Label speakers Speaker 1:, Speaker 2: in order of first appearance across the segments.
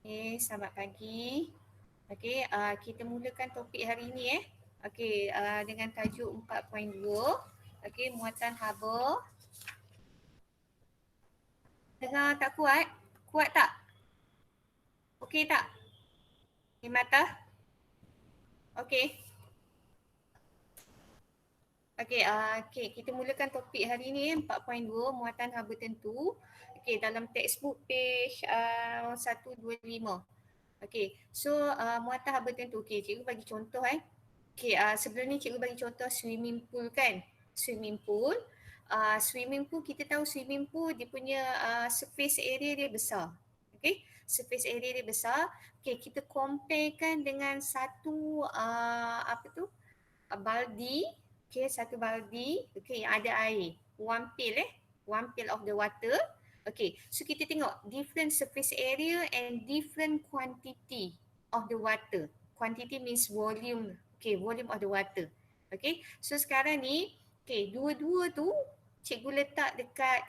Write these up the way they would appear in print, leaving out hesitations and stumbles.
Speaker 1: Okay, selamat pagi. Okay, kita mulakan topik hari ini Okay, dengan tajuk 4.2. Okay, muatan haba. Dengar tak kuat? Kuat tak? Okay tak? Di mata? Okay. Okay, kita mulakan topik hari ini 4.2 muatan haba tentu. Okay, dalam textbook page 125. Okay, so muatan haba tentu. Okay, cikgu bagi contoh Okay, sebelum ni cikgu bagi contoh swimming pool kan. Swimming pool. Swimming pool, kita tahu swimming pool dia punya surface area dia besar. Okay, surface area dia besar. Okay, kita comparekan dengan satu baldi. Okay, satu baldi. Okay, yang ada air. One pail One pail of the water. Okay, so kita tengok different surface area and different quantity of the water. Quantity means volume. Okay, volume of the water. Okay, so sekarang ni, okay, dua-dua tu cikgu letak dekat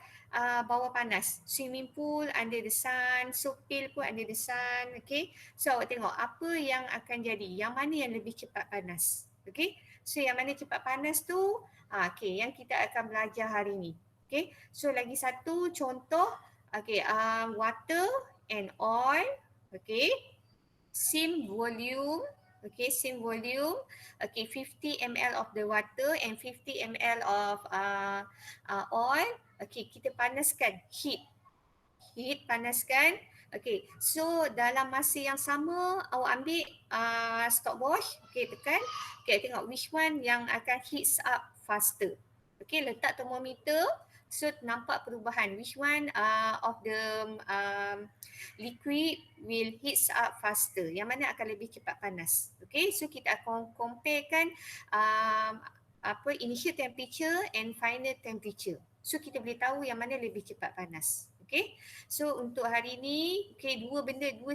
Speaker 1: bawah panas. Swimming pool under the sun, so pail pun under the sun. Okay, so awak tengok apa yang akan jadi. Yang mana yang lebih cepat panas. Okay, so yang mana cepat panas tu, okay, yang kita akan belajar hari ni. Okay, so lagi satu contoh. Okay, water and oil. Okay, same volume. Okay, same volume. Okay, 50 ml of the water and 50 ml of oil. Okay, kita panaskan. Heat, panaskan. Okay, so dalam masa yang sama awak ambil stopwatch. Okay, tekan. Okay, tengok which one yang akan heats up faster. Okay, letak thermometer. So nampak perubahan. Which one of the liquid will heats up faster. Yang mana akan lebih cepat panas. Okay, so kita akan comparekan initial temperature and final temperature. So kita boleh tahu yang mana lebih cepat panas. Okay, so untuk hari ni, okay, dua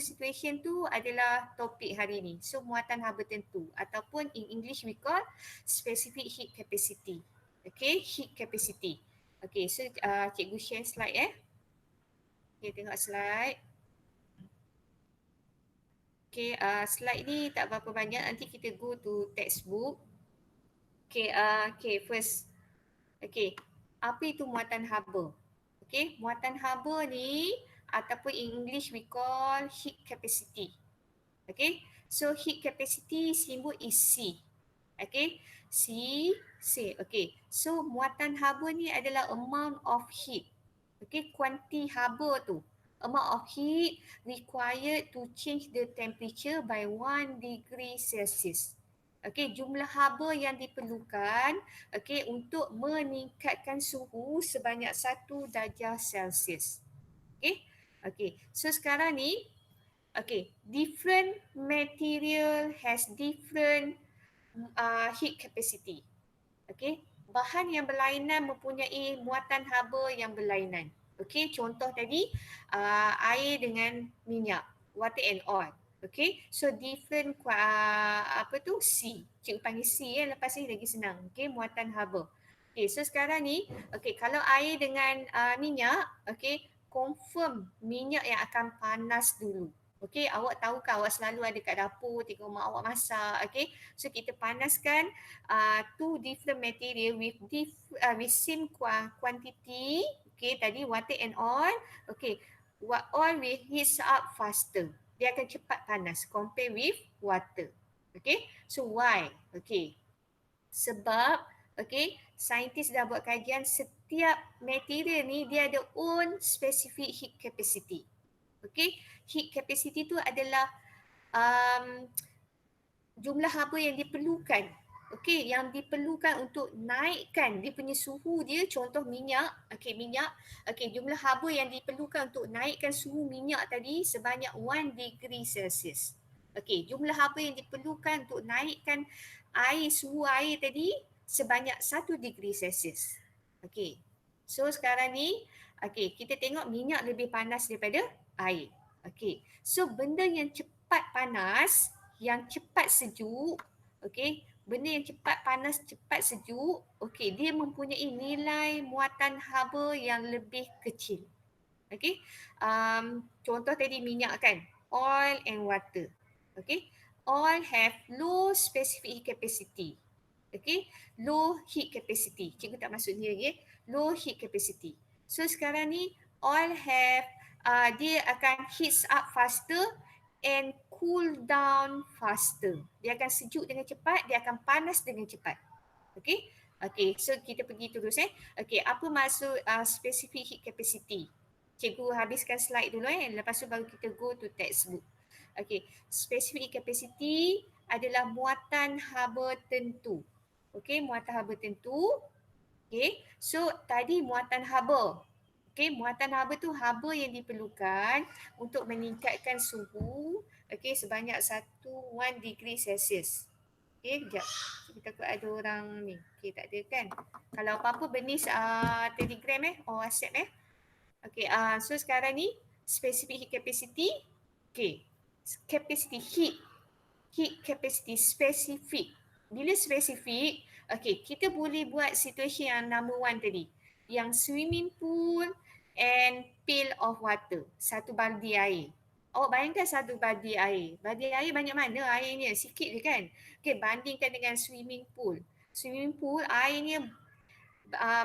Speaker 1: situation tu adalah topik hari ni. So muatan haba tentu ataupun in English we call specific heat capacity. Okay, heat capacity. Okay, so cikgu share slide Okay, tengok slide. Okay, slide ni tak berapa banyak. Nanti kita go to textbook. Okay, first. Okay, apa itu muatan haba? Okay, muatan haba ni ataupun in English we call heat capacity. Okay, so heat capacity simbol is C. Okay, C. Okay, so muatan haba ni adalah amount of heat. Okay, kuanti haba tu. Amount of heat required to change the temperature by 1 degree Celsius. Okay, jumlah haba yang diperlukan untuk meningkatkan suhu sebanyak 1 darjah Celsius. Okay, so sekarang ni, different material has different heat capacity. Okay, bahan yang berlainan mempunyai muatan haba yang berlainan. Okay, contoh tadi air dengan minyak, water and oil. Okay, so different C. Cikgu panggil C lepas ni lagi senang. Okay, muatan haba. Okay, so sekarang ni, kalau air dengan minyak, confirm minyak yang akan panas dulu. Okay, awak tahu kan awak selalu ada kat dapur, tengok mak awak masak. Okay, so kita panaskan two different material with same quantity. Okay, tadi water and oil. Okay, oil will heat up faster. Dia akan cepat panas compare with water. Okay, so why? Okay, sebab saintis dah buat kajian setiap material ni dia ada own specific heat capacity. Okay, heat capacity tu adalah jumlah haba yang diperlukan. Okey, yang diperlukan untuk naikkan dia punya suhu dia, contoh minyak, minyak, jumlah haba yang diperlukan untuk naikkan suhu minyak tadi sebanyak 1 degree Celsius. Okey, jumlah haba yang diperlukan untuk naikkan suhu air tadi sebanyak 1 degree Celsius. Okey. So sekarang ni, kita tengok minyak lebih panas daripada air. Okey. So benda yang cepat panas, yang cepat sejuk, benda yang cepat panas, cepat sejuk, dia mempunyai nilai muatan haba yang lebih kecil. Contoh tadi minyak kan. oil and water. Okay. Oil have low specific heat capacity. Okay. Low heat capacity. Cikgu tak masuk ni lagi. Low heat capacity. So sekarang ni oil have dia akan heats up faster and cool down faster. Dia akan sejuk dengan cepat, dia akan panas dengan cepat. Okay. Okay, so kita pergi terus Okay, apa maksud specific heat capacity? Cikgu habiskan slide dulu lepas tu baru kita go to textbook. Okay, specific heat capacity adalah muatan haba tentu. Okay, muatan haba tentu. Okay, so tadi muatan haba. Okay, muatan haba tu haba yang diperlukan untuk meningkatkan suhu sebanyak 1 degree Celsius. Okay, sekejap. Kita takut ada orang ni. Okay, tak ada kan? Kalau apa-apa Bernice Telegram or WhatsApp Okay, so sekarang ni specific heat capacity. Okay, capacity heat. Heat capacity specific. Bila spesifik, okay, kita boleh buat situasi yang number 1 tadi. Yang swimming pool and pail of water. Satu baldi air. Awak bayangkan satu baldi air. Baldi air banyak mana airnya? Sikit je kan? Okay, bandingkan dengan swimming pool. Swimming pool airnya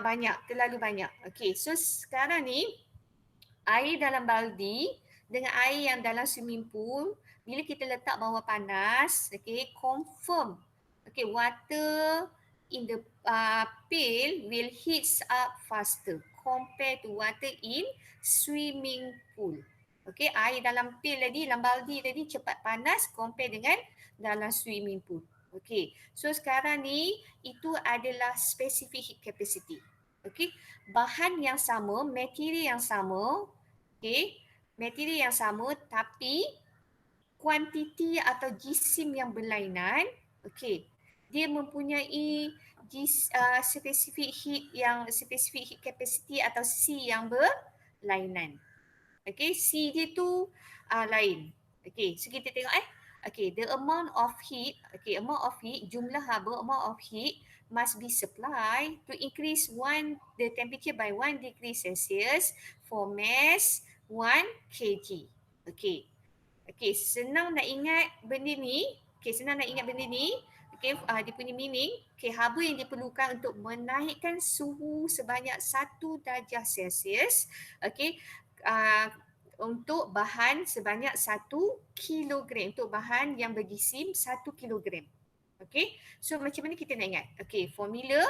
Speaker 1: banyak, terlalu banyak. Okay, so sekarang ni air dalam baldi dengan air yang dalam swimming pool, bila kita letak bawah panas, okay, confirm, okay, water in the pail will heat up faster compared to water in swimming pool. Okay, air dalam pail tadi, dalam baldi tadi cepat panas compare dengan dalam swimming pool. Okay, so sekarang ni itu adalah specific heat capacity. Okay, bahan yang sama, material yang sama, okay, material yang sama tapi kuantiti atau jisim yang berlainan, okay, dia mempunyai specific heat capacity atau C yang berlainan. Okay, C dia tu lain. Okay, so kita tengok okay, the amount of heat, okay, jumlah haba, amount of heat must be supplied to increase the temperature by 1 degree Celsius for mass 1 kg. Okay. Okay, senang nak ingat benda ni. Okay, dia punya meaning. Okay, haba yang diperlukan untuk menaikkan suhu sebanyak 1 darjah Celsius. Okay, untuk bahan sebanyak 1 kilogram. Untuk bahan yang berjisim 1 kilogram. Okay, so macam mana kita nak ingat? Okay, formula.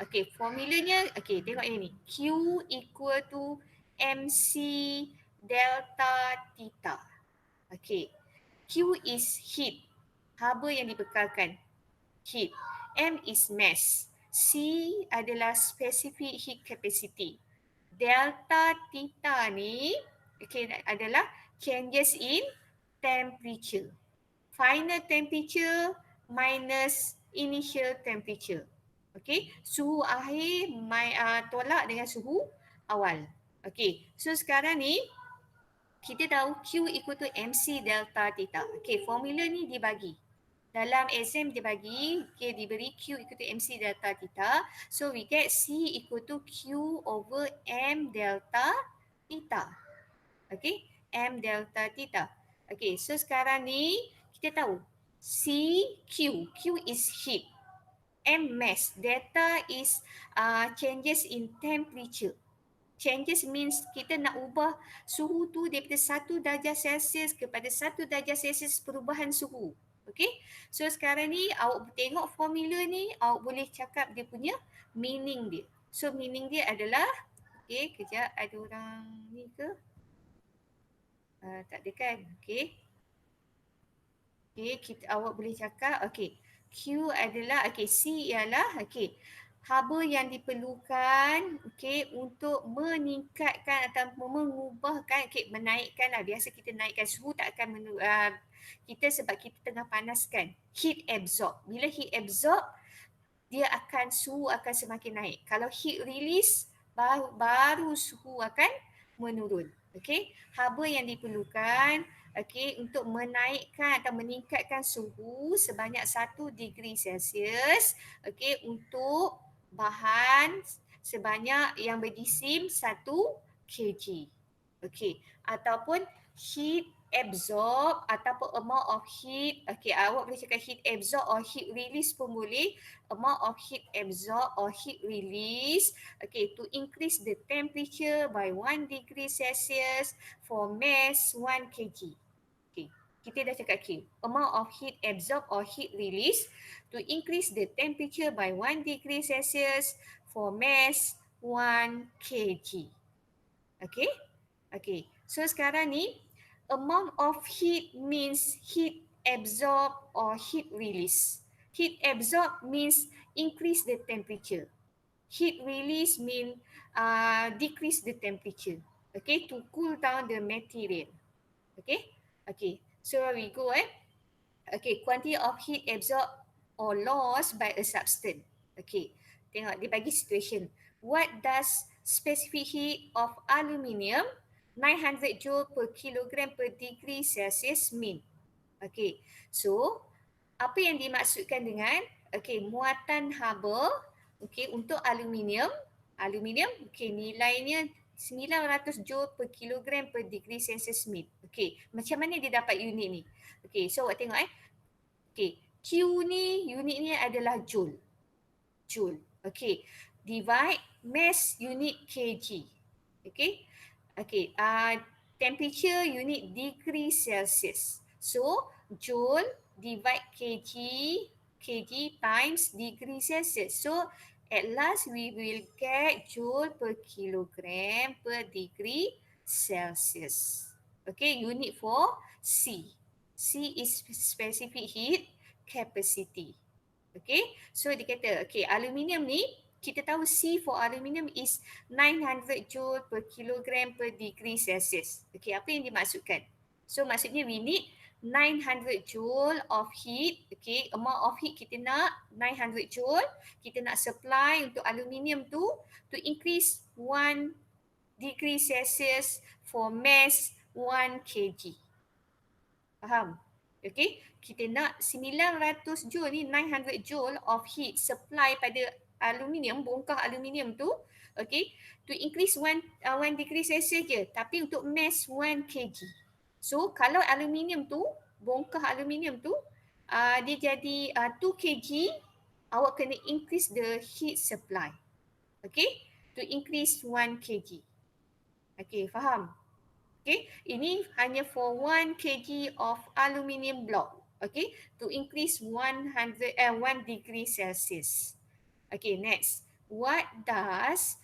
Speaker 1: Okay, formulanya, okay, tengok yang ni. Q equal to MC delta theta. Okay, Q is heat. Haba yang dibekalkan. Heat. M is mass. C adalah specific heat capacity. Delta theta ni adalah changes in temperature. Final temperature minus initial temperature. Okay, suhu akhir tolak dengan suhu awal. Okay, so sekarang ni kita tahu Q equal to MC delta theta. Okay, formula ni dibagi. Dalam exam dia bagi, okay, diberi Q equal to MC delta theta. So we get C equal to Q over M delta theta. Okay, M delta theta. Okay, so sekarang ni kita tahu Q is heat. M mass, delta is changes in temperature. Changes means kita nak ubah suhu tu daripada 1 darjah Celsius kepada 1 darjah Celsius perubahan suhu. Okay, so sekarang ni awak tengok formula ni, awak boleh cakap dia punya meaning dia. So meaning dia adalah, okay, kejap ada orang ni ke? Tak ada kan? Okay. Okay, awak boleh cakap, okay, Q adalah, okay, C ialah, okay, haba yang diperlukan, okay, untuk meningkatkan atau mengubahkan, okay, menaikkan lah. Biasa kita naikkan suhu tak akan kita sebab kita tengah panaskan. Heat absorb. Bila heat absorb, suhu akan semakin naik. Kalau heat release, baru suhu akan menurun. Okay, haba yang diperlukan, okay, untuk menaikkan atau meningkatkan suhu sebanyak 1 degree Celsius, okay, untuk bahan sebanyak yang berjisim 1 kg. Okay. Ataupun heat absorb ataupun amount of heat. Okay, awak boleh cakap heat absorb or heat release pun boleh. Amount of heat absorb or heat release. Okay, to increase the temperature by 1 degree Celsius for mass 1 kg. Okay, kita dah cakap Q. Amount of heat absorb or heat release to increase the temperature by 1 degree Celsius for mass 1 kg. Okay? Okay. So sekarang ni, amount of heat means heat absorb or heat release. Heat absorb means increase the temperature. Heat release mean decrease the temperature. Okay, to cool down the material. Okay, okay. So we go Okay, quantity of heat absorbed or lost by a substance. Okay, tengok dia bagi situation. What does specific heat of aluminium 900 joule per kilogram per degree Celsius mean? Okay, so apa yang dimaksudkan dengan muatan haba untuk aluminium. Aluminium nilainya 900 joule per kilogram per degree Celsius mean. Macam mana dia dapat unit ni? So awak tengok Q ni unit ni adalah joule. Joule. Divide mass unit kg. Temperature unit degree Celsius. So joule divide kg times degree Celsius. So at last we will get joule per kilogram per degree Celsius. Unit for C. C is specific heat capacity. So dia kata, aluminium ni, kita tahu C for aluminium is 900 joule per kilogram per degree Celsius. Apa yang dimaksudkan? So maksudnya we need 900 joule of heat. Amount of heat kita nak 900 joule. Kita nak supply untuk aluminium tu to increase 1 degree Celsius for mass 1 kg. Faham? Kita nak 900 joule ni, 900 joule of heat supply pada aluminium, bongkah aluminium tu, to increase 1 degree Celsius je, tapi untuk mass 1 kg. So kalau aluminium tu, bongkah aluminium tu, dia jadi 2 kg, awak kena increase the heat supply. To increase 1 kg. Faham? Ini hanya for 1 kg of aluminium block. To increase 1 degree Celsius. Next. What does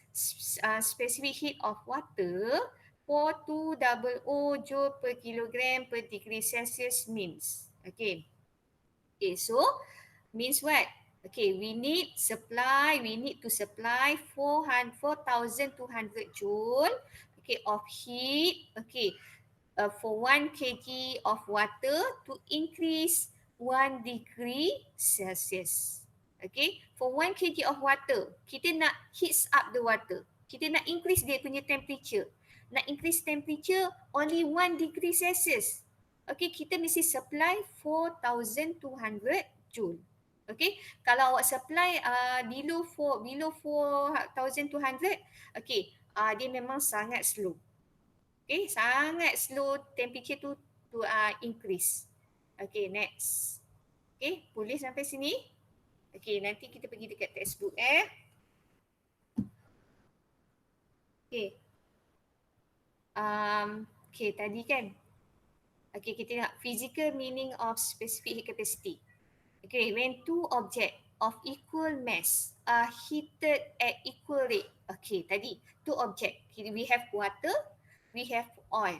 Speaker 1: specific heat of water 4200 joule per kilogram per degree Celsius means? So means what? We need to supply 4,200 joule of heat for 1 kg of water to increase 1 degree Celsius. For 1 kg of water, kita nak heat up the water. Kita nak increase dia punya temperature. Nak increase temperature only 1 degree Celsius. Kita mesti supply 4,200 joule. Kalau awak supply below 4,200, dia memang sangat slow. Sangat slow temperature tu increase. Next. Boleh sampai sini? Nanti kita pergi dekat textbook tadi kan. Kita nak physical meaning of specific heat capacity. When two objects of equal mass are heated at equal rate. Tadi two object. We have water, we have oil.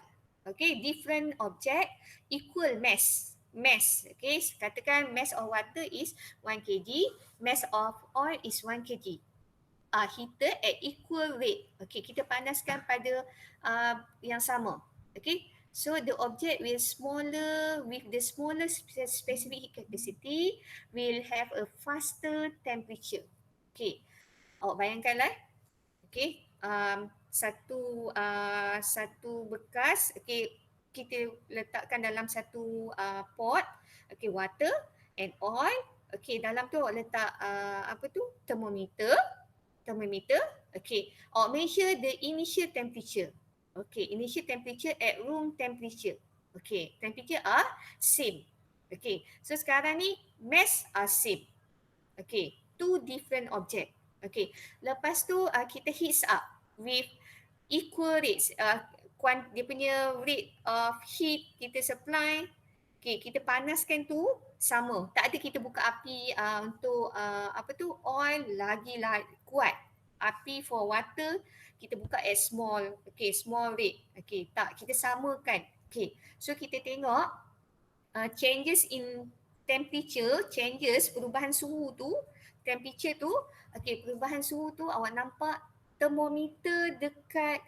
Speaker 1: Different object, equal mass. Katakan mass of water is 1 kg, mass of oil is 1 kg. Heated at equal rate. Kita panaskan pada yang sama. So the object will smaller, with the smaller specific heat capacity will have a faster temperature. Awak bayangkanlah. Satu bekas, kita letakkan dalam satu pot, water and oil. Dalam tu awak letak thermometer. Awak measure the initial temperature. Okay, initial temperature at room temperature. Okay, temperature are same. Okay, so sekarang ni mass are same. Okay, two different object. Okay, lepas tu kita heats up with equal rates. Dia punya rate of heat kita supply. Okay, kita panaskan tu sama. Tak ada kita buka api untuk apa tu oil lagi kuat. Api for water kita buka at small. Okay, small rate. Okay, tak kita samakan. Okay, so kita tengok changes in temperature, changes perubahan suhu tu, temperature tu, okay, perubahan suhu tu awak nampak termometer dekat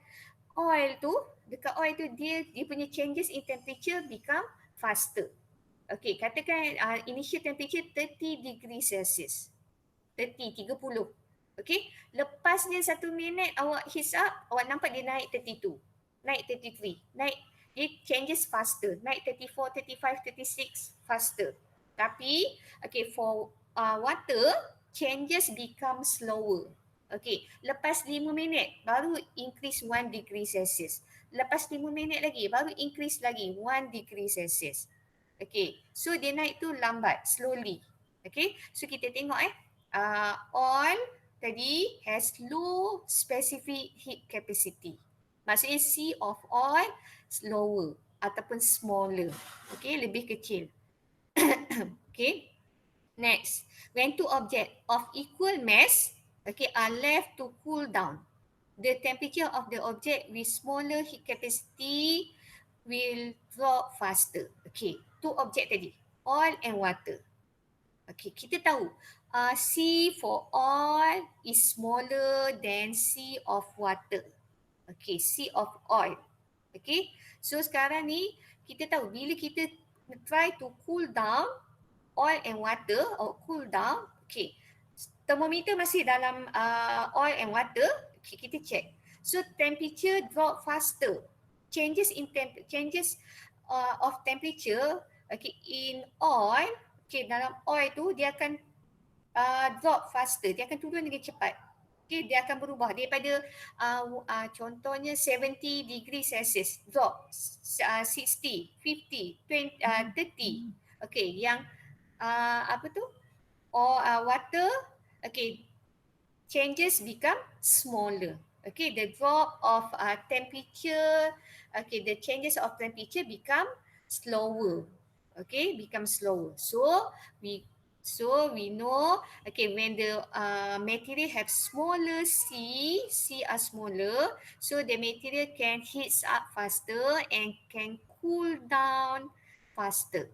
Speaker 1: oil tu, dia punya changes in temperature become faster. Okay, katakan initial temperature 30 degree Celsius. 30. Okay, lepasnya 1 minit awak heat up, awak nampak dia naik 32, naik 33, naik, dia changes faster, naik 34, 35, 36 faster. Tapi okay, for water changes become slower. Okay, lepas 5 minit baru increase 1 degree Celsius. Lepas 5 minit lagi baru increase lagi 1 degree Celsius. Okay, so dia naik tu lambat, slowly. Okay, so kita tengok oil tadi has low specific heat capacity. Maksudnya C of oil slower ataupun smaller. Okay, lebih kecil. Okay, next. When two objects of equal mass are left to cool down, the temperature of the object with smaller heat capacity will drop faster. Okay, two object tadi, oil and water. Okay, kita tahu C for oil is smaller than C of water. Okay, C of oil. Okay, so sekarang ni kita tahu bila kita try to cool down oil and water or cool down, okay, thermometer masih dalam oil and water, okay, kita check. So temperature drop faster. Changes of temperature, okay, in oil, okay, dalam oil tu dia akan drop faster, dia akan turun dengan cepat. Okay, dia akan berubah daripada contohnya 70 degree Celsius drop 60, 50, 20, 30. Okay, yang apa tu? Water, okay, changes become smaller. Okay, the drop of temperature, okay, the changes of temperature become slower. Okay, become slower. So we know, okay, when the material have smaller C are smaller, so the material can heat up faster and can cool down faster.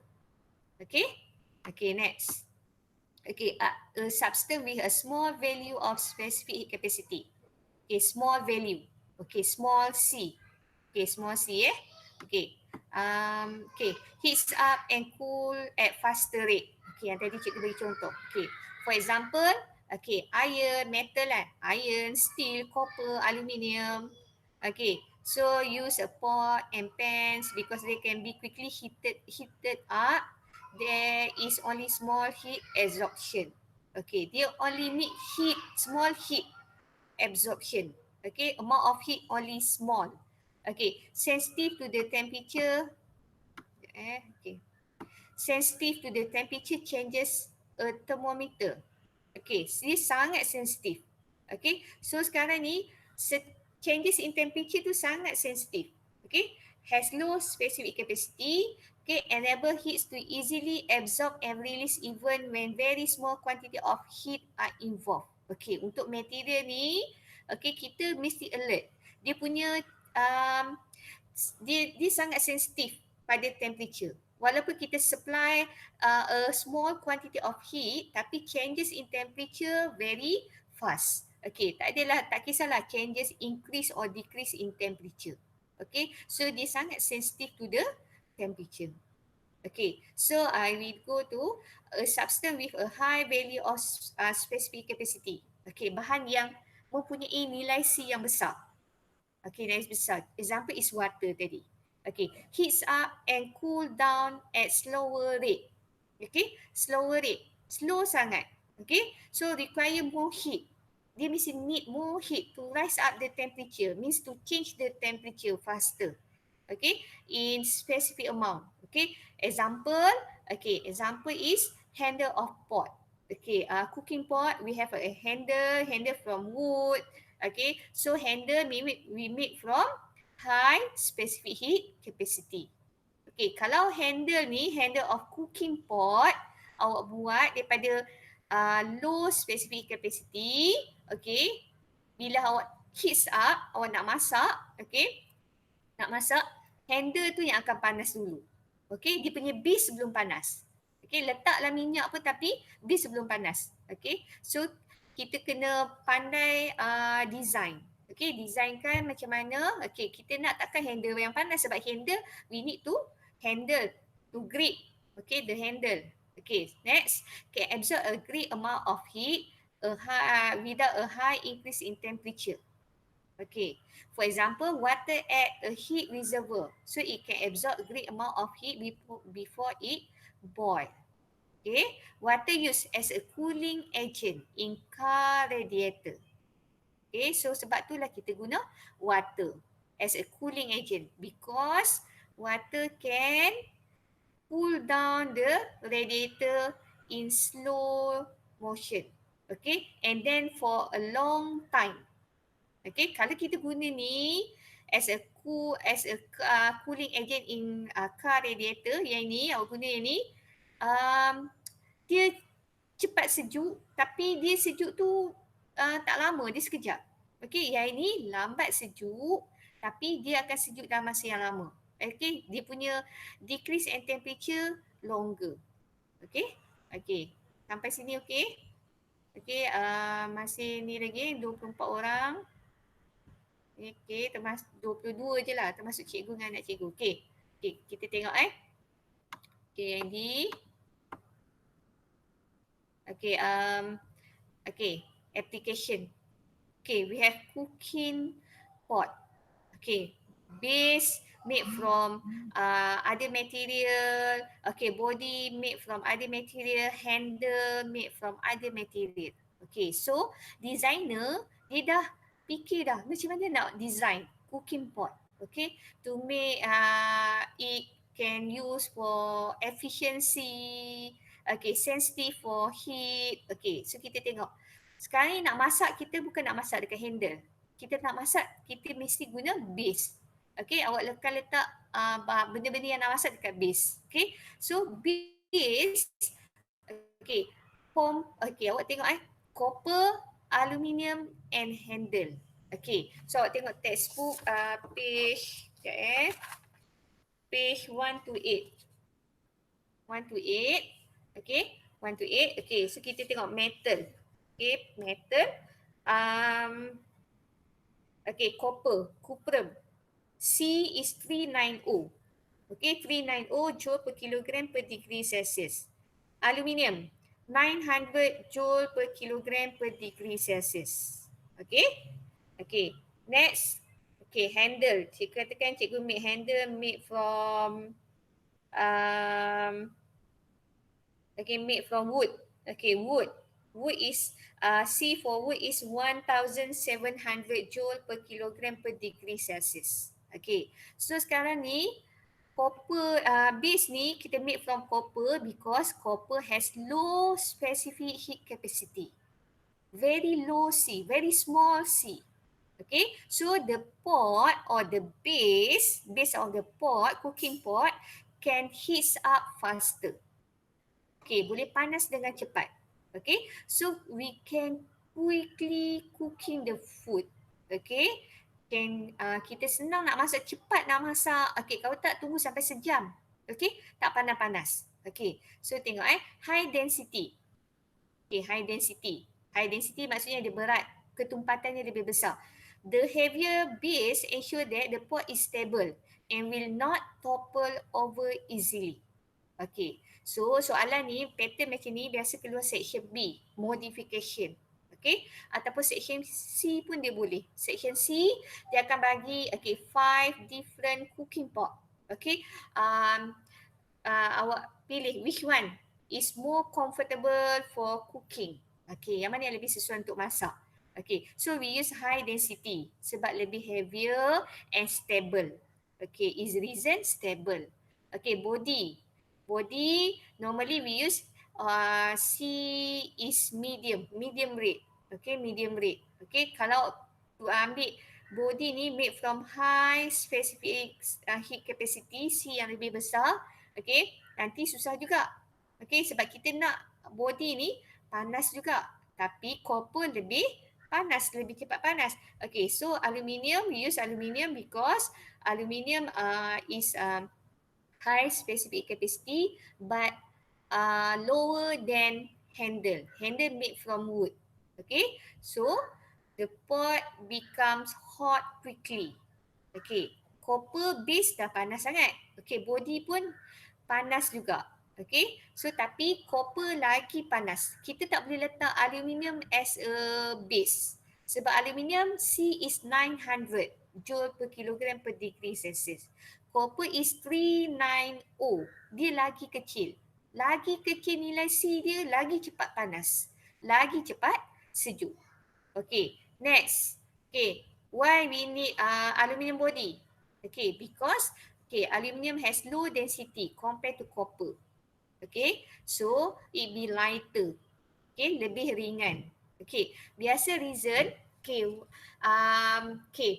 Speaker 1: Okay, okay, next. Okay, a substance with a small value of specific heat capacity. Okay, small value. Okay, small c. Okay, small c Okay. Okay, heats up and cool at faster rate. Okay, yang tadi cikgu bagi contoh. Okay, for example, okay, iron, metal lah. Iron, steel, copper, aluminium. Okay, so use a pot and pans because they can be quickly heated up. There is only small heat absorption. Okay, they only need small heat absorption. Okay, amount of heat only small. Okay, sensitive to the temperature. Okay, sensitive to the temperature changes a thermometer. Okay, this sangat sensitif. Okay, so sekarang ni changes in temperature tu sangat sensitif. Okay, has low specific capacity. Okay, enable heats to easily absorb and release even when very small quantity of heat are involved. Okay, untuk material ni, okay, kita mesti alert. Dia punya, dia sangat sensitif pada temperature. Walaupun kita supply a small quantity of heat, tapi changes in temperature very fast. Okay, tak kisahlah changes increase or decrease in temperature. Okay, so dia sangat sensitive to the temperature. Okay, so I will go to a substance with a high value of specific capacity. Okay, bahan yang mempunyai nilai C yang besar. Okay, nilai besar. Example is water tadi. Okay, heats up and cool down at slower rate. Okay, slower rate. Slow sangat. Okay, so require more heat. dia mesti need more heat to rise up the temperature, means to change the temperature faster. Okay, in specific amount. Okay, example is handle of pot. Okay, cooking pot, we have a handle from wood. Okay, so handle we make from high specific heat capacity. Okay, kalau handle of cooking pot, awak buat daripada low specific capacity. Okay, bila awak heats up, awak nak masak. Okay, nak masak, handle tu yang akan panas dulu. Okay, dia punya base sebelum panas. Okay, letaklah minyak pun tapi base sebelum panas. Okay, so kita kena pandai design. Okay, designkan macam mana. Okay, kita nak takkan handle yang panas sebab handle we need to handle to grip. Okay, the handle. Okay, next, can absorb a great amount of heat without a high increase in temperature. Okay, for example, water at a heat reservoir, so it can absorb a great amount of heat before it boil. Okay, water used as a cooling agent in car radiator. Okay, so sebab itulah kita guna water as a cooling agent because water can cool down the radiator in slow motion. Okay, and then for a long time. Okay, kalau kita guna ni as a cooling agent in car radiator, yang ni awak guna yang ni, dia cepat sejuk tapi dia sejuk tu tak lama, dia sekejap. Okay, yang ini lambat sejuk tapi dia akan sejuk dalam masa yang lama. Okay, dia punya decrease in temperature longer. Okay, okay. Sampai sini okay? Okay, masih ni lagi 24 orang. Okay, termasuk 22 je lah, termasuk cikgu dengan anak cikgu. Okay, okay, kita tengok Okay, yang ni. Okay, okay, application. Okay, we have cooking pot. Okay, base made from other material. Okay, body made from other material. Handle made from other material. Okay, so designer dia dah fikir dah macam mana nak design cooking pot. Okay, to make it can use for efficiency. Okay, sensitive for heat. Okay, so kita tengok. Sekarang ni nak masak, kita bukan nak masak dekat handle. Kita nak masak, kita mesti guna base. Okay, awak letak benda-benda yang nak masak dekat base. Okay, so base, okay, okay, awak tengok copper, aluminium and handle. Okay, so awak tengok textbook page, page 1 to 8. 1 to 8, okay, 1 to 8, okay, so kita tengok metal. Okay, metal, okay, cuprum. C is 390. Okay, 390 joule per kilogram per degree Celsius. Aluminium, 900 joule per kilogram per degree Celsius. Okay, okay, next, okay, handle. Cikgu katakan cikgu make handle made from, okay, made from wood. Okay, wood. Wood is, C for wood is 1700 joule per kilogram per degree Celsius. Okay, so sekarang ni copper, base ni kita make from copper because copper has low specific heat capacity. Very low C, very small C. Okay, so the pot or the base of the pot, cooking pot can heat up faster. Okay, boleh panas dengan cepat. Okay, so we can quickly cooking the food. Okay, kita senang nak masak, cepat nak masak. Okay, kalau tak tunggu sampai sejam. Okay, tak panas-panas. Okay, so tengok high density. Okay, high density. High density maksudnya dia berat, ketumpatannya lebih besar. The heavier base ensure that the pot is stable and will not topple over easily. Okay, so soalan ni, pattern macam ni biasa keluar section B, modification. Okay, ataupun section C pun dia boleh. Section C, dia akan bagi, okay, 5 different cooking pot. Okay, awak pilih which one is more comfortable for cooking. Okay, yang mana yang lebih sesuai untuk masak. Okay, so we use high density sebab lebih heavier and stable. Okay, is reason stable. Okay, body. Body normally we use C is medium rate. Okay, medium rate. Okay, kalau ambil body ni made from high specific heat capacity, C yang lebih besar, okay, nanti susah juga. Okay, sebab kita nak body ni panas juga. Tapi copper lebih panas, lebih cepat panas. Okay, so aluminium, we use aluminium because aluminium is high specific capacity but lower than handle. Handle made from wood. Okay, so the pot becomes hot quickly. Okay, copper base dah panas sangat. Okay, body pun panas juga. Okay, so tapi copper lagi panas. Kita tak boleh letak aluminium as a base. Sebab aluminium C is 900 joule per kilogram per degree Celsius. Copper is 390. Dia lagi kecil. Lagi kecil nilai C dia, lagi cepat panas. Lagi cepat sejuk. Okay, next. Okay, why we need aluminium body? Okay, because aluminium has low density compared to copper. Okay, so it be lighter. Okay, lebih ringan. Okay, biasa reason,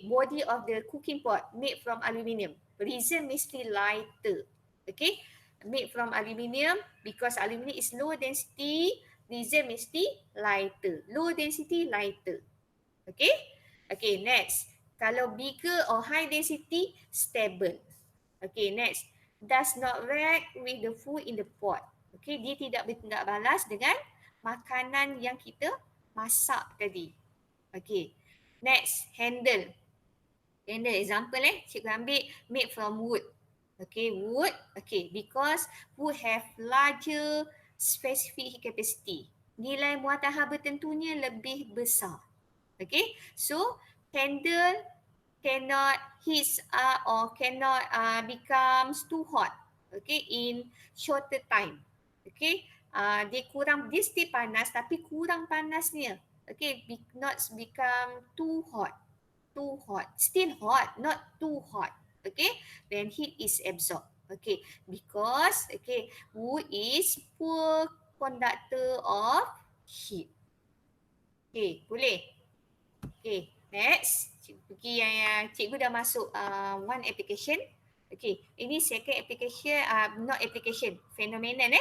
Speaker 1: body of the cooking pot made from aluminium. Reason mesti lighter. Okay, made from aluminium because aluminium is low density. Reason mesti lighter. Low density, lighter. Okay, okay, next. Kalau bigger or high density, stable. Okay, next. Does not react with the food in the pot. Okay, dia tidak bertindak balas dengan makanan yang kita masak tadi. Okay, next. Handle. Handle, example cikgu ambil made from wood. Okay, wood. Okay, because wood have larger specific heat capacity. Nilai muatan haba tentunya lebih besar. Okay, so handle cannot heat or cannot becomes too hot. Okay, in shorter time. Okay, dia still panas tapi kurang panasnya. Okay, not become too hot. Too hot. Still hot, not too hot. Okay, then heat is absorbed. Okay, because wood is poor conductor of heat. Okay, boleh? Okay, next. Cikgu pergi yang cikgu dah masuk one application. Okay, ini second application, not application, phenomenon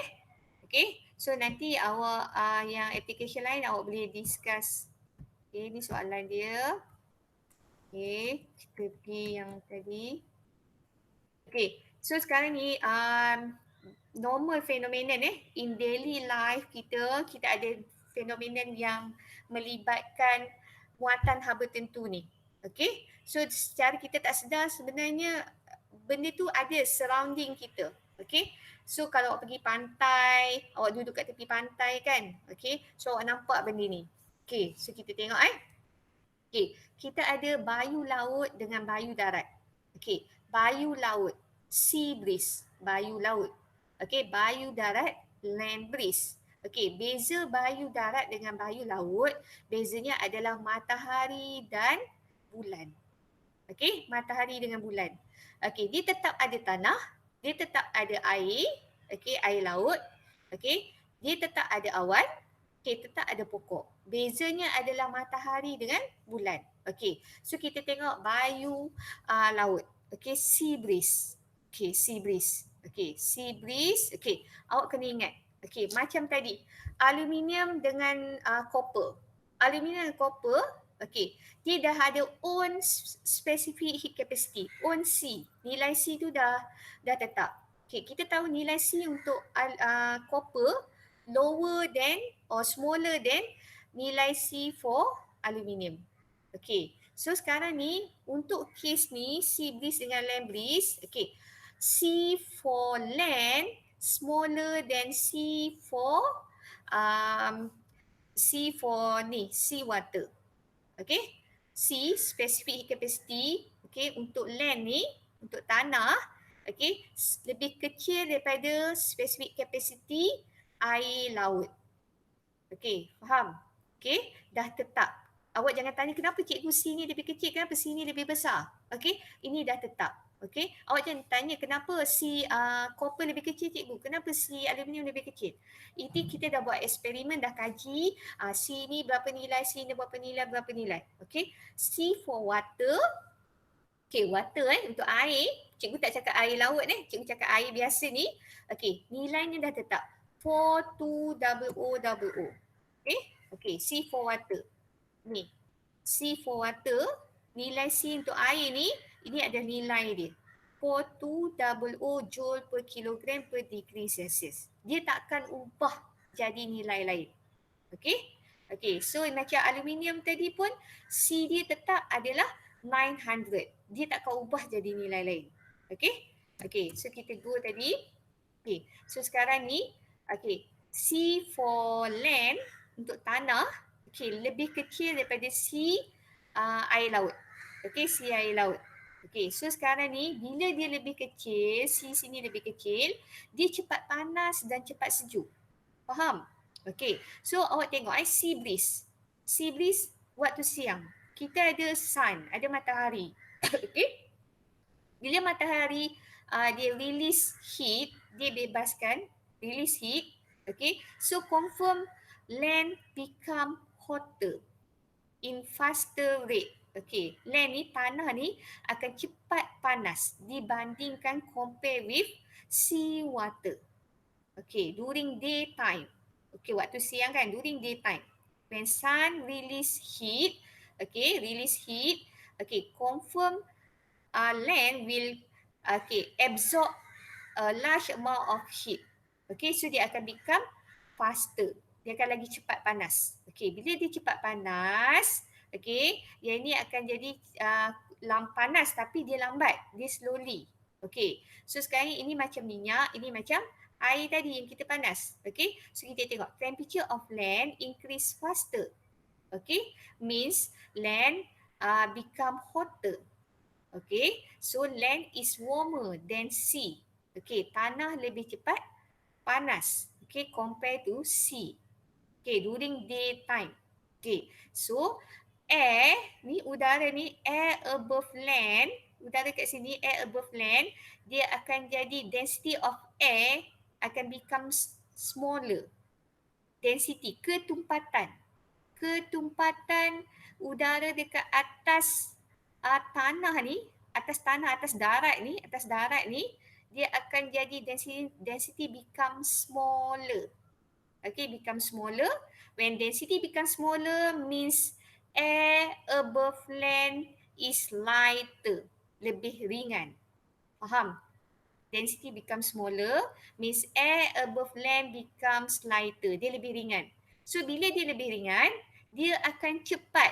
Speaker 1: Okay, so nanti awak yang application lain awak boleh discuss. Okay, ni soalan dia. Okay, kita pergi yang tadi. Okay, so sekarang ni normal phenomenon in daily life kita ada phenomenon yang melibatkan muatan haba tentu ni. Okay, so secara kita tak sedar sebenarnya benda tu ada surrounding kita. Okay, so kalau awak pergi pantai, awak duduk kat tepi pantai kan. Okay, so awak nampak benda ni. Okay, so kita tengok Okay, kita ada bayu laut dengan bayu darat. Okay, bayu laut, sea breeze, bayu laut. Okay, bayu darat, land breeze. Okay, beza bayu darat dengan bayu laut, bezanya adalah matahari dan bulan. Okay, matahari dengan bulan. Okay, dia tetap ada tanah, dia tetap ada air, okay, air laut. Okay, dia tetap ada awan, okay, tetap ada pokok. Bezanya adalah matahari dengan bulan. Okay, so kita tengok bayu laut. Okay, sea breeze. Okay, sea breeze. Okay, sea breeze. Okay, awak kena ingat. Okay, macam tadi. Aluminium dengan copper. Aluminium dan copper, okay, dia dah ada own specific heat capacity. Own C. Nilai C tu dah tetap. Okay, kita tahu nilai C untuk copper lower than or smaller than nilai C for aluminium. Okay, so sekarang ni untuk case ni sea breeze dengan land breeze, okay, C for land smaller than C for sea water. Okay, C specific heat capacity, okay, untuk land ni, untuk tanah, okay, lebih kecil daripada specific capacity air laut. Okay, faham? Okay, dah tetap. Awak jangan tanya kenapa cikgu C ni lebih kecil, kenapa C ni lebih besar. Okey, ini dah tetap. Okey, awak jangan tanya kenapa C copper lebih kecil cikgu, kenapa C aluminium lebih kecil. Itu kita dah buat eksperimen, dah kaji C ni berapa nilai, C ni berapa nilai, berapa nilai. Okey, C for water. Okey, water untuk air. Cikgu tak cakap air laut cikgu cakap air biasa ni. Okey, nilainya dah tetap 4200. Okey, okey, C for water. Ni, C for water, nilai C untuk air ni, ini adalah nilai dia. 4200 joule per kilogram per degree Celsius. Dia takkan ubah jadi nilai lain. Okey? Okey, so macam aluminium tadi pun, C dia tetap adalah 900. Dia takkan ubah jadi nilai lain. Okey? Okey, so kita go tadi. Okey, so sekarang ni, okey, C for land untuk tanah, okey, lebih kecil daripada C air laut. Okey, C air laut. Okey, so sekarang ni bila dia lebih kecil, C sini lebih kecil, dia cepat panas dan cepat sejuk. Faham? Okey, so awak tengok sea breeze. Sea breeze waktu siang. Kita ada sun, ada matahari. Okey? Bila matahari dia release heat, dia bebaskan release heat. Okay, so confirm land become hotter in faster rate. Okay, land ni, tanah ni akan cepat panas dibandingkan compare with sea water. Okay, during daytime. Okay, waktu siang kan, during daytime. When sun release heat, okay, confirm land will absorb a large amount of heat. Okay, so dia akan become faster. Dia akan lagi cepat panas. Okay, bila dia cepat panas, okay, yang ini akan jadi panas tapi dia lambat. Dia slowly. Okay, so sekarang ini macam minyak, ini macam air tadi yang kita panas. Okay, so kita tengok temperature of land increase faster. Okay, means land become hotter. Okay, so land is warmer than sea. Okay, tanah lebih cepat panas. Okay, compared to sea. Okay, during daytime. Okay, so air ni, udara ni, air above land, udara kat sini, air above land, dia akan jadi density of air akan become smaller. Density, ketumpatan udara dekat atas tanah ni, atas darat ni, dia akan jadi density become smaller. Okay, become smaller. When density become smaller means air above land is lighter, lebih ringan. Faham? Density become smaller means air above land becomes lighter. Dia lebih ringan. So bila dia lebih ringan, dia akan cepat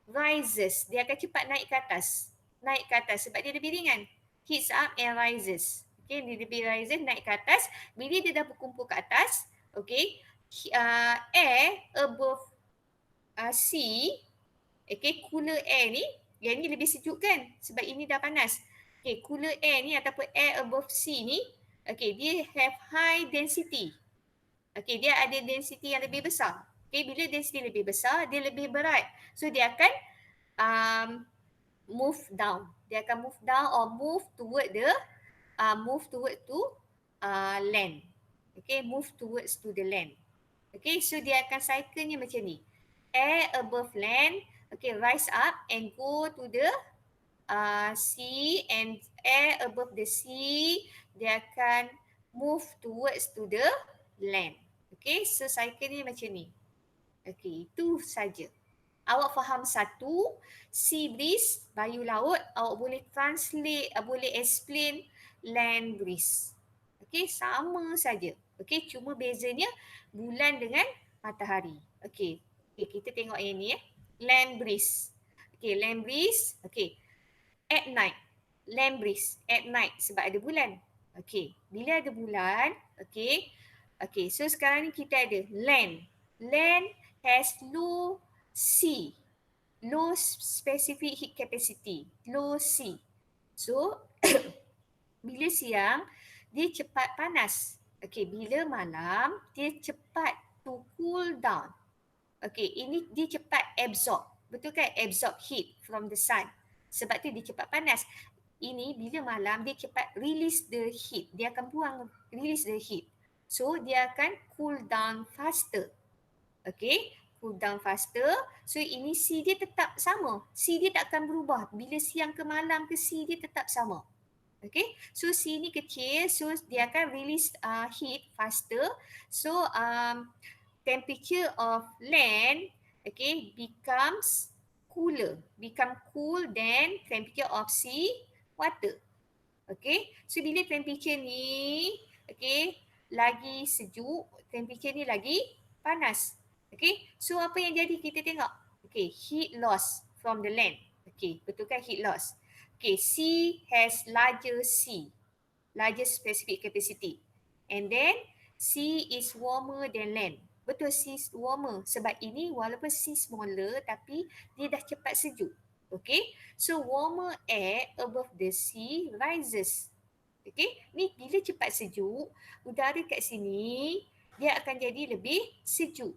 Speaker 1: rises. Dia akan cepat naik ke atas. Naik ke atas sebab dia lebih ringan. Heats up and rises. Okay, dia lebih rises, naik ke atas. Bila dia dah berkumpul ke atas, okay, air above sea, okay, cooler air ni, yang ni lebih sejuk kan? Sebab ini dah panas. Okay, cooler air ni ataupun air above sea ni, okay, dia have high density. Okay, dia ada density yang lebih besar. Okay, bila density lebih besar, dia lebih berat. So, dia akan move down. Dia akan move down or move toward to land. Okay, move towards to the land. Okay, so dia akan cycle-nya macam ni. Air above land, okay, rise up and go to the sea, and air above the sea, dia akan move towards to the land. Okay, so cycle ni macam ni. Okay, itu saja. Awak faham satu, sea breeze, bayu laut, awak boleh translate, boleh explain land breeze. Okay, sama saja. Okay, cuma bezanya bulan dengan matahari. Okay, kita tengok yang ni land breeze. Okay, land breeze, okay, at night. Land breeze at night sebab ada bulan. Okay, bila ada bulan, okay, so sekarang ni kita ada land. Land has low C, low specific heat capacity, low C. So, bila siang, dia cepat panas. Okay, bila malam, dia cepat to cool down. Okay, ini dia cepat absorb. Betul kan? Absorb heat from the sun. Sebab tu dia cepat panas. Ini bila malam dia cepat release the heat. Dia akan buang release the heat. So dia akan cool down faster. Okay, cool down faster. So ini C dia tetap sama. C dia tak akan berubah. Bila siang ke malam ke C dia tetap sama. Okay, so C ni kecil, so dia akan release heat faster. So temperature of land, okay, becomes cooler, become cool than temperature of sea water. Okay, so bila temperature ni, okay, lagi sejuk, temperature ni lagi panas. Okay, so apa yang jadi kita tengok? Okay, heat loss from the land. Okay, betul kan heat loss? Okay, sea has larger sea, larger specific capacity. And then sea is warmer than land. Betul, sea is warmer. Sebab ini walaupun sea smaller tapi dia dah cepat sejuk. Okay, so warmer air above the sea rises. Okay, ni bila cepat sejuk, udara kat sini dia akan jadi lebih sejuk.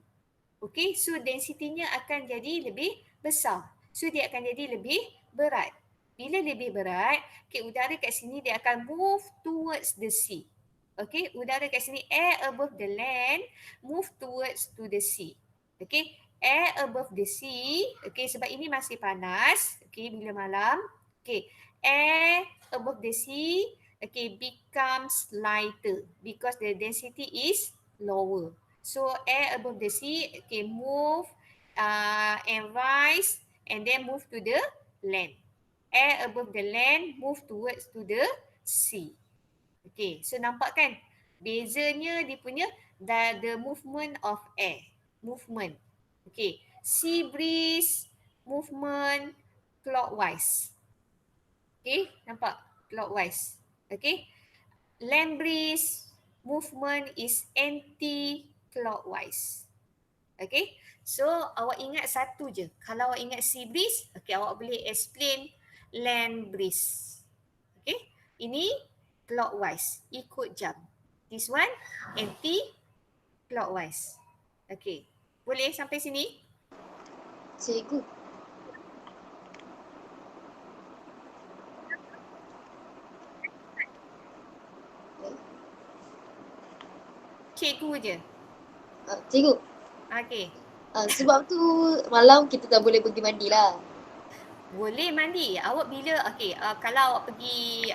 Speaker 1: Okay, so density-nya akan jadi lebih besar. So dia akan jadi lebih berat. Bila lebih berat, okay, udara kat sini dia akan move towards the sea. Okay, udara kat sini, air above the land move towards to the sea. Okay, air above the sea, okay, sebab ini masih panas, okay, bila malam, okay, air above the sea, okay, becomes lighter because the density is lower. So air above the sea, okay, move and rise and then move to the land. Air above the land move towards to the sea. Okay, so nampak kan? Bezanya dia punya the movement of air. Movement. Okay, sea breeze movement clockwise. Okay, nampak? Clockwise. Okay, land breeze movement is anti-clockwise. Okay, so awak ingat satu je. Kalau awak ingat sea breeze, okay, awak boleh explain land breeze. Okay, ini clockwise, ikut jam. This one anti-clockwise. Okay, boleh sampai sini?
Speaker 2: Cikgu.
Speaker 1: Cikgu je.
Speaker 2: Cikgu.
Speaker 1: Okay.
Speaker 2: Sebab tu malam kita tak boleh pergi mandi lah.
Speaker 1: Boleh mandi. Awak bila, okay, kalau awak pergi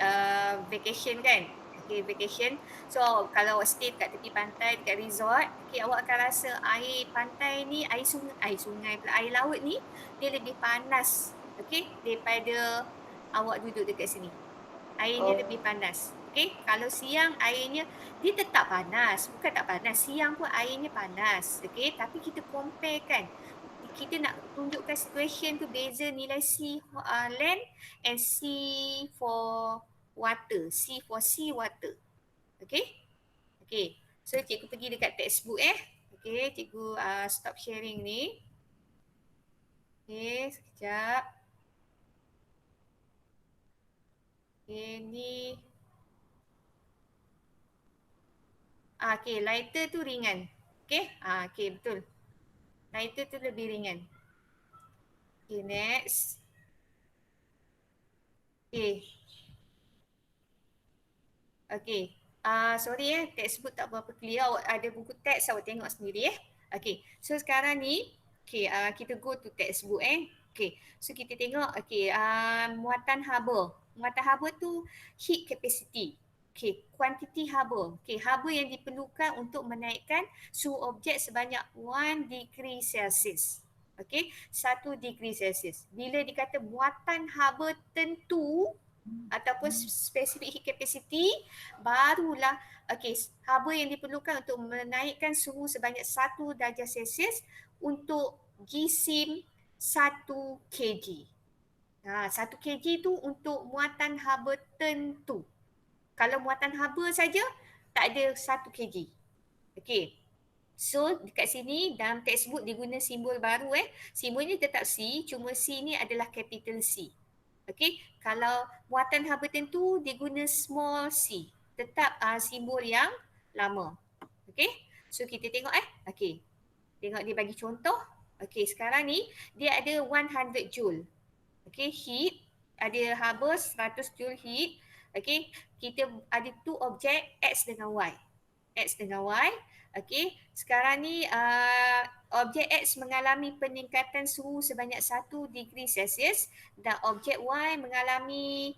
Speaker 1: vacation kan, okay, vacation. So kalau awak stay kat tepi pantai, dekat resort, okay, awak akan rasa air pantai ni, air sungai pula, air laut ni, dia lebih panas, okay, daripada awak duduk dekat sini. Airnya lebih panas. Okay, kalau siang airnya, dia tetap panas. Bukan tak panas, siang pun airnya panas. Okay, tapi kita compare kan, kita nak tunjukkan situation tu beza nilai C land and C for water. C for sea water. Okay? Okay. So cikgu pergi dekat textbook Okay, cikgu stop sharing ni. Okay, sekejap. Okay, ni. Okay, lighter tu ringan. Okay, okay, betul. Lighter tu lebih ringan. Okay, next. Okay. Okay. Sorry textbook tak berapa clear. Awak ada buku teks, awak tengok sendiri Okay. So sekarang ni, okay, kita go to textbook Okay. So kita tengok, okay, muatan haba. Muatan haba tu heat capacity. Okay, quantity haba. Okay, haba yang diperlukan untuk menaikkan suhu objek sebanyak 1 degree Celsius. Okay, 1 degree Celsius. Bila dikata muatan haba tentu, ataupun specific heat capacity, barulah haba yang diperlukan untuk menaikkan suhu sebanyak 1 darjah Celsius untuk jisim 1 kg. 1 kg tu untuk muatan haba tentu. Kalau muatan haba saja tak ada 1 kg. Okey. So dekat sini dalam textbook dia guna simbol baru Simbolnya tetap C, cuma C ni adalah capital C. Okey, kalau muatan haba tentu dia guna small c. Tetap simbol yang lama. Okey. So kita tengok Okey. Tengok dia bagi contoh. Okey, sekarang ni dia ada 100 joule. Okey, heat, ada haba 100 joule heat. Okey, kita ada two objek X dengan Y. X dengan Y. Okey, sekarang ni objek X mengalami peningkatan suhu sebanyak 1 degree Celsius dan objek Y mengalami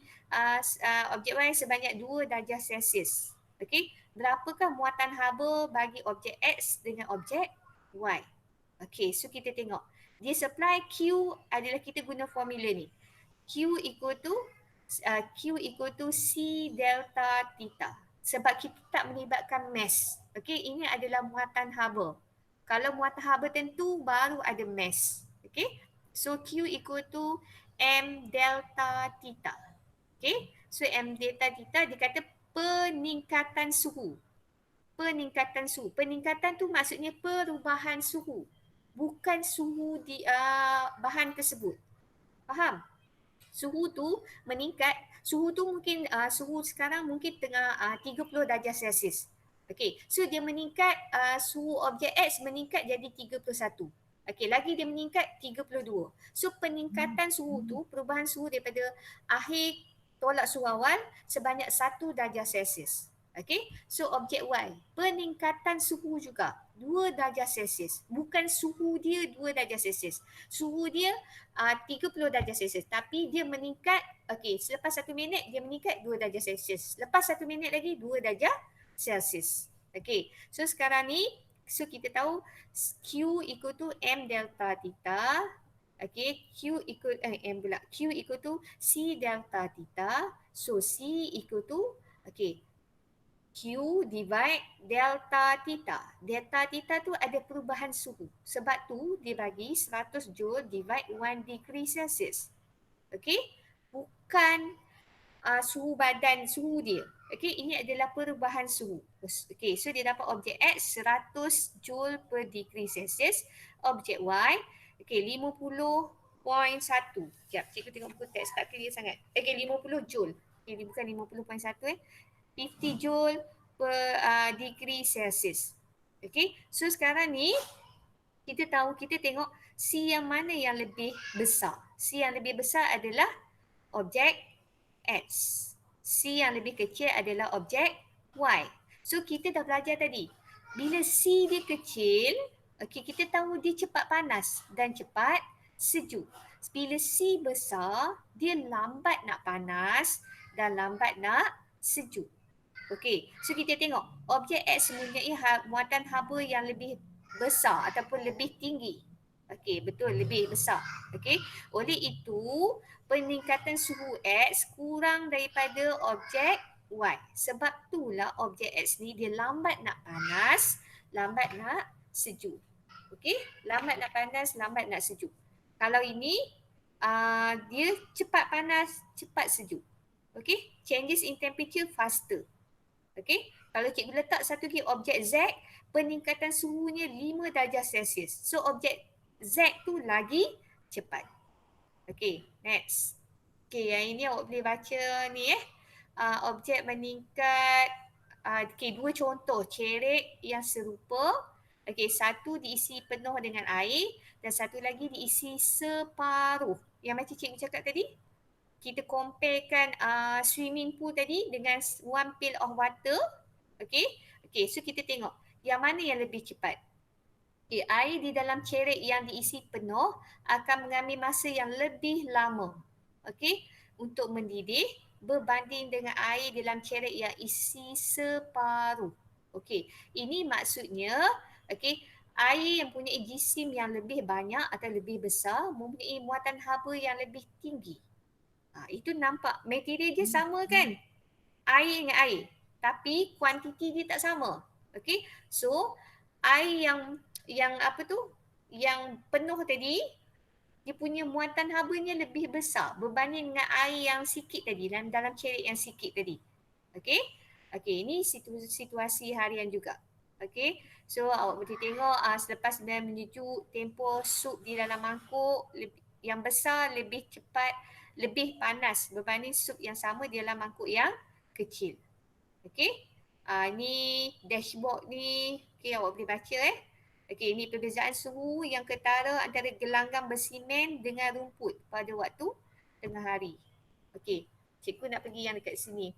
Speaker 1: objek Y sebanyak 2 darjah Celsius. Okey, berapakah muatan haba bagi objek X dengan objek Y? Okey, so kita tengok. Dia supply Q adalah kita guna formula ni. Q equal to C delta theta. Sebab kita tak melibatkan mass. Okey, ini adalah muatan haba. Kalau muatan haba tentu baru ada mass. Okey, so Q equal to M delta theta. Okey, so M delta theta dia kata peningkatan suhu. Peningkatan suhu. Peningkatan tu maksudnya perubahan suhu. Bukan suhu di bahan tersebut. Faham? Suhu tu meningkat. Suhu tu mungkin suhu sekarang mungkin tengah 30 darjah Celsius. Okey, so dia meningkat, suhu objek X meningkat jadi 31. Okey, lagi dia meningkat 32. So peningkatan suhu tu, perubahan suhu daripada akhir tolak suhu awal sebanyak 1 darjah Celsius. Okey, so objek Y, peningkatan suhu juga 2 darjah Celsius. Bukan suhu dia 2 darjah Celsius. Suhu dia 30 darjah Celsius. Tapi dia meningkat, okey, selepas 1 minit dia meningkat 2 darjah Celsius. Lepas 1 minit lagi 2 darjah Celsius. Okey, so sekarang ni, so kita tahu Q equal to M delta theta. Okey, Q equal to C delta theta. So C equal to, okey, Q divide delta theta. Delta theta tu ada perubahan suhu. Sebab tu dia bagi 100 joule divide 1 degree Celsius. Okey? Bukan suhu badan, suhu dia. Okey, ini adalah perubahan suhu. Okey, so dia dapat objek X 100 joule per degree Celsius. Objek Y, okey, 50.1. Sekejap, cikgu tengok buku teks tak clear sangat. Okey, 50 joule. Okey, bukan 50.1 50 joule per degree Celsius. Okay, so sekarang ni kita tahu, kita tengok C yang mana yang lebih besar. C yang lebih besar adalah objek X. C yang lebih kecil adalah objek Y. So kita dah belajar tadi. Bila C dia kecil, okay, kita tahu dia cepat panas dan cepat sejuk. Bila C besar, dia lambat nak panas dan lambat nak sejuk. Okey, so kita tengok objek X mempunyai muatan haba yang lebih besar ataupun lebih tinggi. Okey, betul, lebih besar. Okey, oleh itu peningkatan suhu X kurang daripada objek Y. Sebab itulah objek X ni dia lambat nak panas, lambat nak sejuk. Okey, lambat nak panas, lambat nak sejuk. Kalau ini dia cepat panas, cepat sejuk. Okey, changes in temperature faster. Okey, kalau cikgu letak satu lagi objek Z, peningkatan suhunya 5 darjah Celsius. So objek Z tu lagi cepat. Okey, next. Okey, yang ini awak boleh baca ni objek meningkat, okey, dua contoh cerek yang serupa. Okey, satu diisi penuh dengan air dan satu lagi diisi separuh. Yang macam cikgu cakap tadi, kita comparekan swimming pool tadi dengan one pail of water. Okay. Okay, so kita tengok yang mana yang lebih cepat. Okay, air di dalam cerek yang diisi penuh akan mengambil masa yang lebih lama. Okay, untuk mendidih berbanding dengan air dalam cerek yang isi separuh. Okay, ini maksudnya, okay, air yang punya jisim yang lebih banyak atau lebih besar mempunyai muatan haba yang lebih tinggi. Itu nampak material dia sama kan? Air dengan air. Tapi kuantiti dia tak sama. Okay. So, air yang apa tu? Yang penuh tadi, dia punya muatan habanya lebih besar berbanding dengan air yang sikit tadi, dalam cerek yang sikit tadi. Okay. Okay, ini situasi harian juga. Okay. So, awak boleh tengok selepas dia menyujuk, tempoh sup di dalam mangkuk yang besar lebih cepat, lebih panas berbanding sup yang sama di dalam mangkuk yang kecil. Okey. Ni dashboard ni, okey, awak boleh baca Okey, ini perbezaan suhu yang ketara antara gelanggang bersimen dengan rumput pada waktu tengah hari. Okey, cikgu nak pergi yang dekat sini.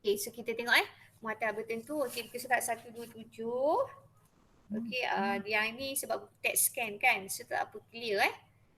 Speaker 1: Okey, so kita tengok muatan bertentu. Okey, muka surat 127. Okey, yang ini sebab text scan kan, so tak apa clear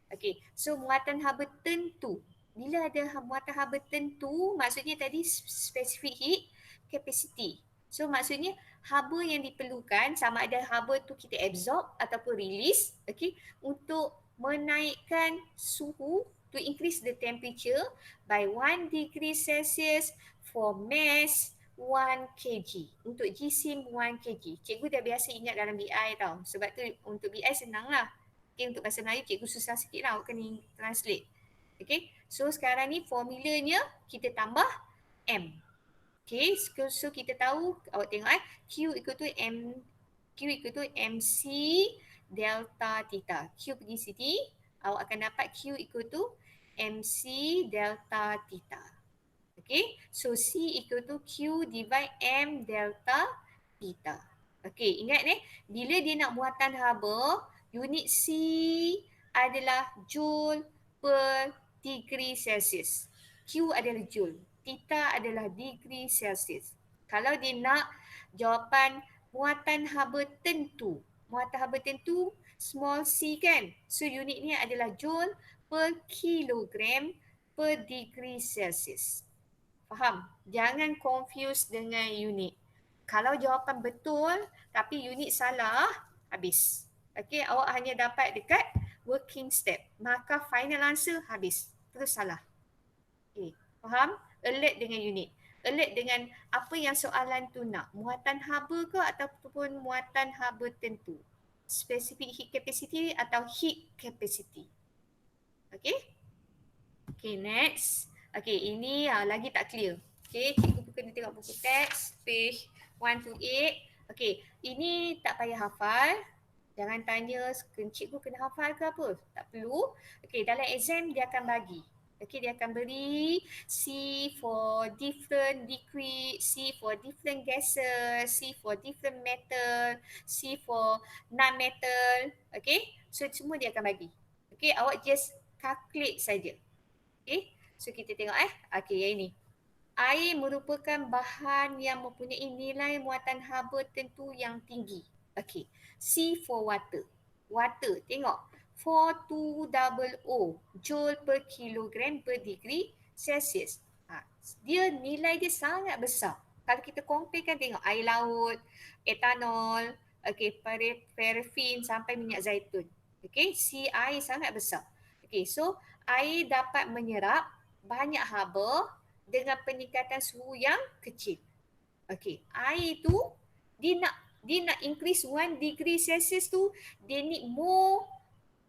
Speaker 1: Okey, so muatan haba tentu. Bila ada muatan haba tentu, maksudnya tadi specific heat capacity. So maksudnya haba yang diperlukan sama ada haba tu kita absorb ataupun release, okey, untuk menaikkan suhu, to increase the temperature by 1 degree Celsius for mass 1 kg. Untuk jisim 1 kg. Cikgu dah biasa ingat dalam BI tau. Sebab tu untuk BI senang lah. Okay, untuk bahasa Melayu cikgu susah sikit lah. Awak kena translate. Okay. So sekarang ni formulanya kita tambah M. Okay. So kita tahu, awak tengok Q equal to MC delta theta. Q pergi sini, awak akan dapat Q equal to MC delta theta. Okay, so C equal to Q divide M delta theta. Okay, ingat bila dia nak muatan haba, unit C adalah joule per degree Celsius. Q adalah joule, theta adalah degree Celsius. Kalau dia nak jawapan muatan haba tentu, small c kan? So unit ni adalah joule per kilogram per degree Celsius. Faham? Jangan confuse dengan unit. Kalau jawapan betul tapi unit salah, habis. Okey, awak hanya dapat dekat working step. Maka final answer habis. Terus salah. Okey, faham? Alert dengan unit. Alert dengan apa yang soalan tu nak. Muatan haba ke ataupun muatan haba tentu. Specific heat capacity atau heat capacity. Okey? Okay, next. Okay, ini lagi tak clear. Okay, cikgu kena tengok buku teks, page 128. Okay, ini tak payah hafal. Jangan tanya, cikgu kena hafal ke apa? Tak perlu. Okay, dalam exam dia akan bagi. Okay, dia akan beri C for different liquid, C for different gases, C for different metal, C for non-metal. Okay, so semua dia akan bagi. Okay, awak just calculate saja. Okay, so kita tengok okay, yang ini. Air merupakan bahan yang mempunyai nilai muatan haba tentu yang tinggi. Okay, C for water. Water, tengok. 4200 joule per kilogram per degree Celsius. Dia nilai dia sangat besar. Kalau kita compare kan tengok air laut, etanol, okay, paraffin sampai minyak zaitun. Okay, C air sangat besar. Okay, so air dapat menyerap banyak haba dengan peningkatan suhu yang kecil. Okey, air tu dia nak increase 1 degree Celsius tu, dia need more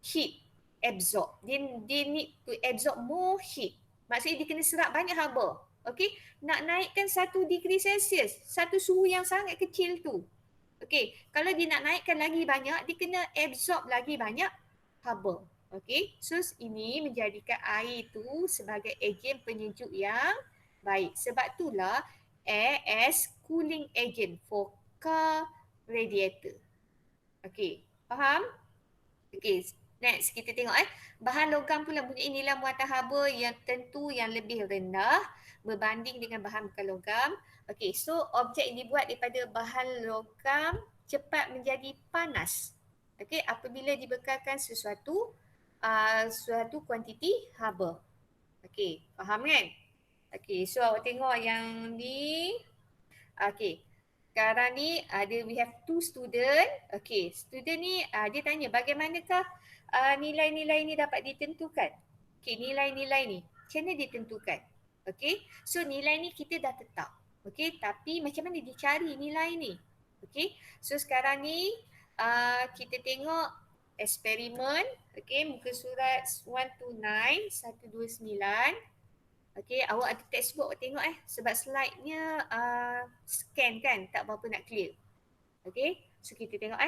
Speaker 1: heat absorb. Dia need to absorb more heat. Maksudnya dia kena serap banyak haba. Okey, nak naikkan 1 degree Celsius, satu suhu yang sangat kecil tu. Okey, kalau dia nak naikkan lagi banyak, dia kena absorb lagi banyak haba. Okey, so ini menjadikan air itu sebagai agen penyejuk yang baik. Sebab itulah air as cooling agent for car radiator. Okey, faham? Okey, next kita tengok bahan logam pula mempunyai nilai muatan haba yang tentu yang lebih rendah berbanding dengan bahan bukan logam. Okey, so objek yang dibuat daripada bahan logam cepat menjadi panas. Okey, apabila dibekalkan suatu kuantiti haba. Okey, faham kan? Okey, so awak tengok yang ni. Okey, sekarang ni we have 2 student. Okey, student ni dia tanya bagaimanakah nilai-nilai ni dapat ditentukan? Okey, nilai-nilai ni macam mana ditentukan? Okey, so nilai ni kita dah tetap. Okey, tapi macam mana dicari nilai ni? Okey, so sekarang ni kita tengok eksperimen. Okey, muka surat 129, 129. Okey, awak ada textbook awak tengok sebab slide-nya scan kan, tak berapa nak clear. Okey, so kita tengok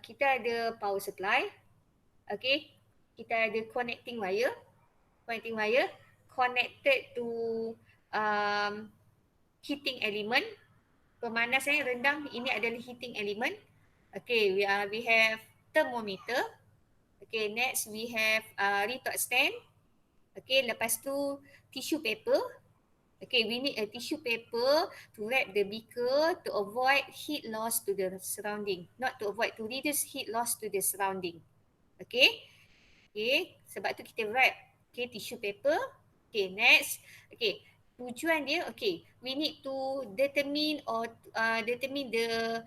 Speaker 1: kita ada power supply. Okey, kita ada connecting wire connected to heating element. Pemanasan yang rendah ini adalah heating element. Okay, we have thermometer. Okay, next we have retort stand. Okay, lepas tu tissue paper. Okay, we need a tissue paper to wrap the beaker to avoid heat loss to the surrounding. Not to avoid, to reduce heat loss to the surrounding. Okay. Okay, sebab tu kita wrap. Okay, tissue paper. Okay, next. Okay, tujuan dia, okay, we need to determine or determine the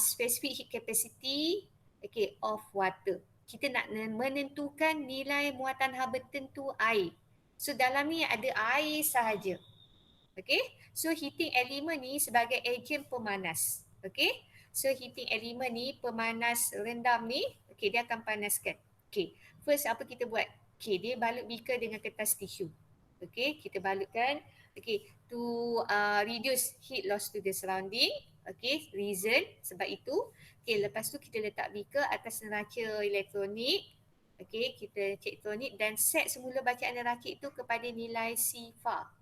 Speaker 1: specific heat capacity, okay, of water. Kita nak menentukan nilai muatan haba tertentu air. So dalam ni ada air sahaja. Okay, so heating element ni sebagai ejen pemanas. Okay, so heating element ni pemanas rendam ni, okay, dia akan panaskan. Okay, first apa kita buat? Okay, dia balut beaker dengan kertas tisu. Okay, kita balutkan. Okay, to reduce heat loss to the surrounding. Okay, reason sebab itu. Okay, lepas tu kita letak beaker atas neraca elektronik. Okay, kita cek elektronik dan set semula bacaan neraca itu kepada nilai sifar.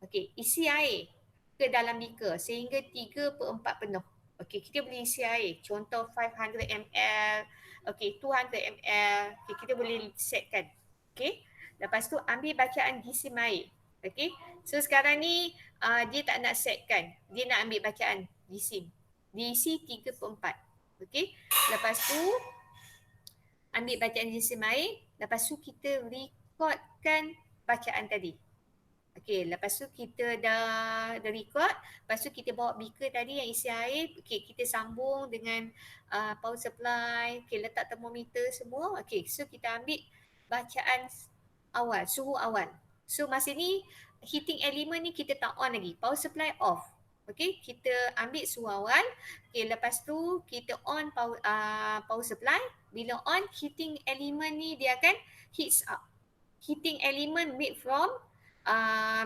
Speaker 1: Okey, isi air ke dalam beaker sehingga 3/4 penuh. Okey, kita boleh isi air. Contoh 500 ml, okey, 200 ml. Okey, kita boleh setkan. Okey. Lepas tu ambil bacaan gisim air. Okey. So sekarang ni dia tak nak setkan. Dia nak ambil bacaan gisim. Diisi 3/4. Okey. Lepas tu ambil bacaan gisim air, lepas tu kita recordkan bacaan tadi. Okey, lepas tu kita dah record, lepas tu kita bawa beaker tadi yang isi air, okey, kita sambung dengan power supply, okey, letak termometer semua. Okey, so kita ambil bacaan awal, suhu awal. So masa ni heating element ni kita tak on lagi, power supply off. Okey, kita ambil suhu awal. Okey, lepas tu kita on power supply. Bila on, heating element ni dia akan heats up. Heating element made from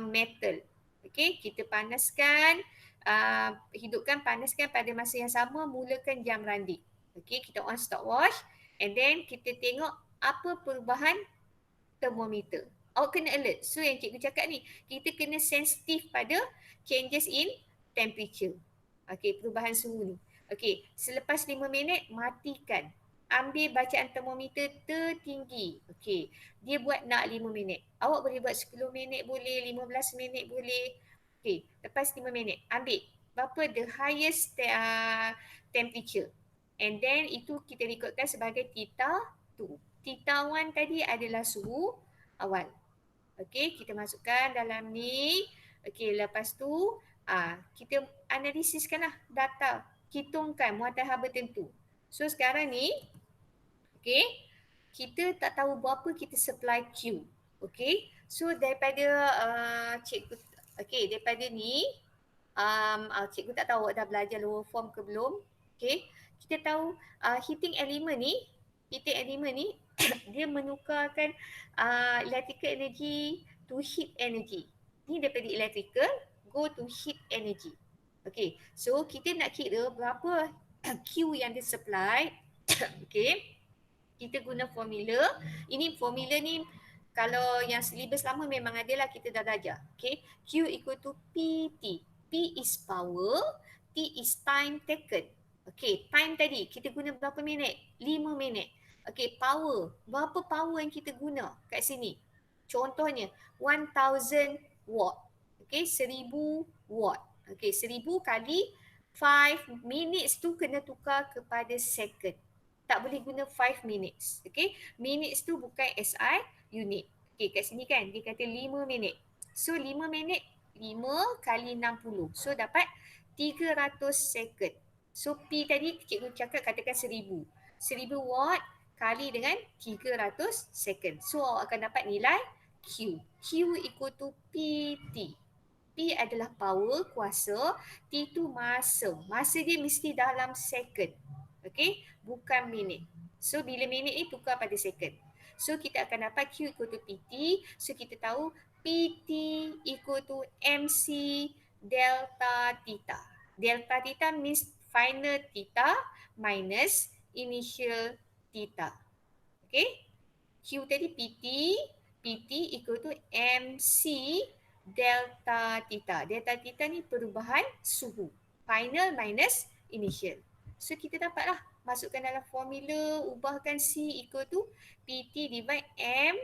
Speaker 1: metal. Okey, kita panaskan, hidupkan, panaskan pada masa yang sama, mulakan jam randik. Okey, kita on stopwatch and then kita tengok apa perubahan termometer. Awak kena alert. So yang cikgu cakap ni, kita kena sensitif pada changes in temperature. Okey, perubahan suhu ni. Okey, selepas 5 minit matikan. Ambil bacaan termometer tertinggi. Okey, dia buat nak 5 minit. Awak boleh buat 10 minit boleh, 15 minit boleh. Okey, lepas 5 minit ambil berapa the highest temperature. And then itu kita rekodkan sebagai theta 2. Theta 1 tadi adalah suhu awal. Okey, kita masukkan dalam ni. Okey, lepas tu kita analisiskanlah data. Hitungkan muatan haba tertentu. So sekarang ni, okey, kita tak tahu berapa kita supply Q. Okey, so daripada cikgu, okey, daripada ni, cikgu tak tahu awak dah belajar lower form ke belum. Okey, kita tahu heating element ni dia menukarkan electrical energy to heat energy. Ni daripada electrical go to heat energy. Okey, so kita nak kira berapa Q yang dia supply. Okey, kita guna formula. Ini formula ni kalau yang syllabus lama memang ada lah, kita dah belajar. Okay, Q equal to PT. P is power, T is time taken. Okay, time tadi kita guna berapa minit? 5 minit. Okay, power. Berapa power yang kita guna kat sini? Contohnya 1000 watt. Okay, 1000 watt. Okay, 1000 kali 5 minutes tu kena tukar kepada second. Tak boleh guna 5 minutes. Okay, minutes tu bukan SI unit. Okay, kat sini kan dia kata 5 minit. So 5 minit 5 kali 60. So dapat 300 second. So P tadi cikgu cakap katakan 1000. 1000 watt kali dengan 300 second. So awak akan dapat nilai Q. Q equal to PT. P adalah power, kuasa. T tu masa. Masa dia mesti dalam second. Okay, bukan minit. So bila minit ni tukar pada second. So kita akan dapat Q equal to PT. So kita tahu PT equal to MC delta theta. Delta theta means final theta minus initial theta. Okay, Q tadi PT. PT equal to MC delta theta. Delta theta ni perubahan suhu. Final minus initial. So kita dapatlah masukkan dalam formula, ubahkan C equal to PT divide M,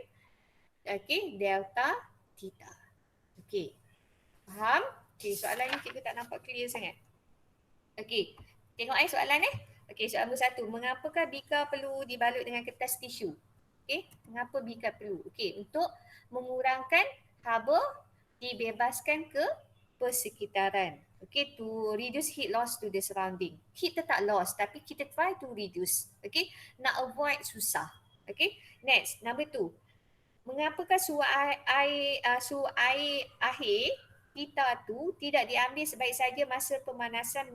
Speaker 1: okay, delta theta. Okay, faham? Okay, soalan ni cikgu tak nampak clear sangat. Okay, tengok soalan Okay, soalan nombor 1. Mengapakah bika perlu dibalut dengan kertas tisu? Okay, mengapa bika perlu? Okay, untuk mengurangkan haba dibebaskan ke persekitaran. Okay, to reduce heat loss to the surrounding. Heat tetap loss tapi kita try to reduce. Okay, nak avoid susah. Okay, next, number 2. Mengapakah suhu air akhir kita tu tidak diambil sebaik saja masa pemanasan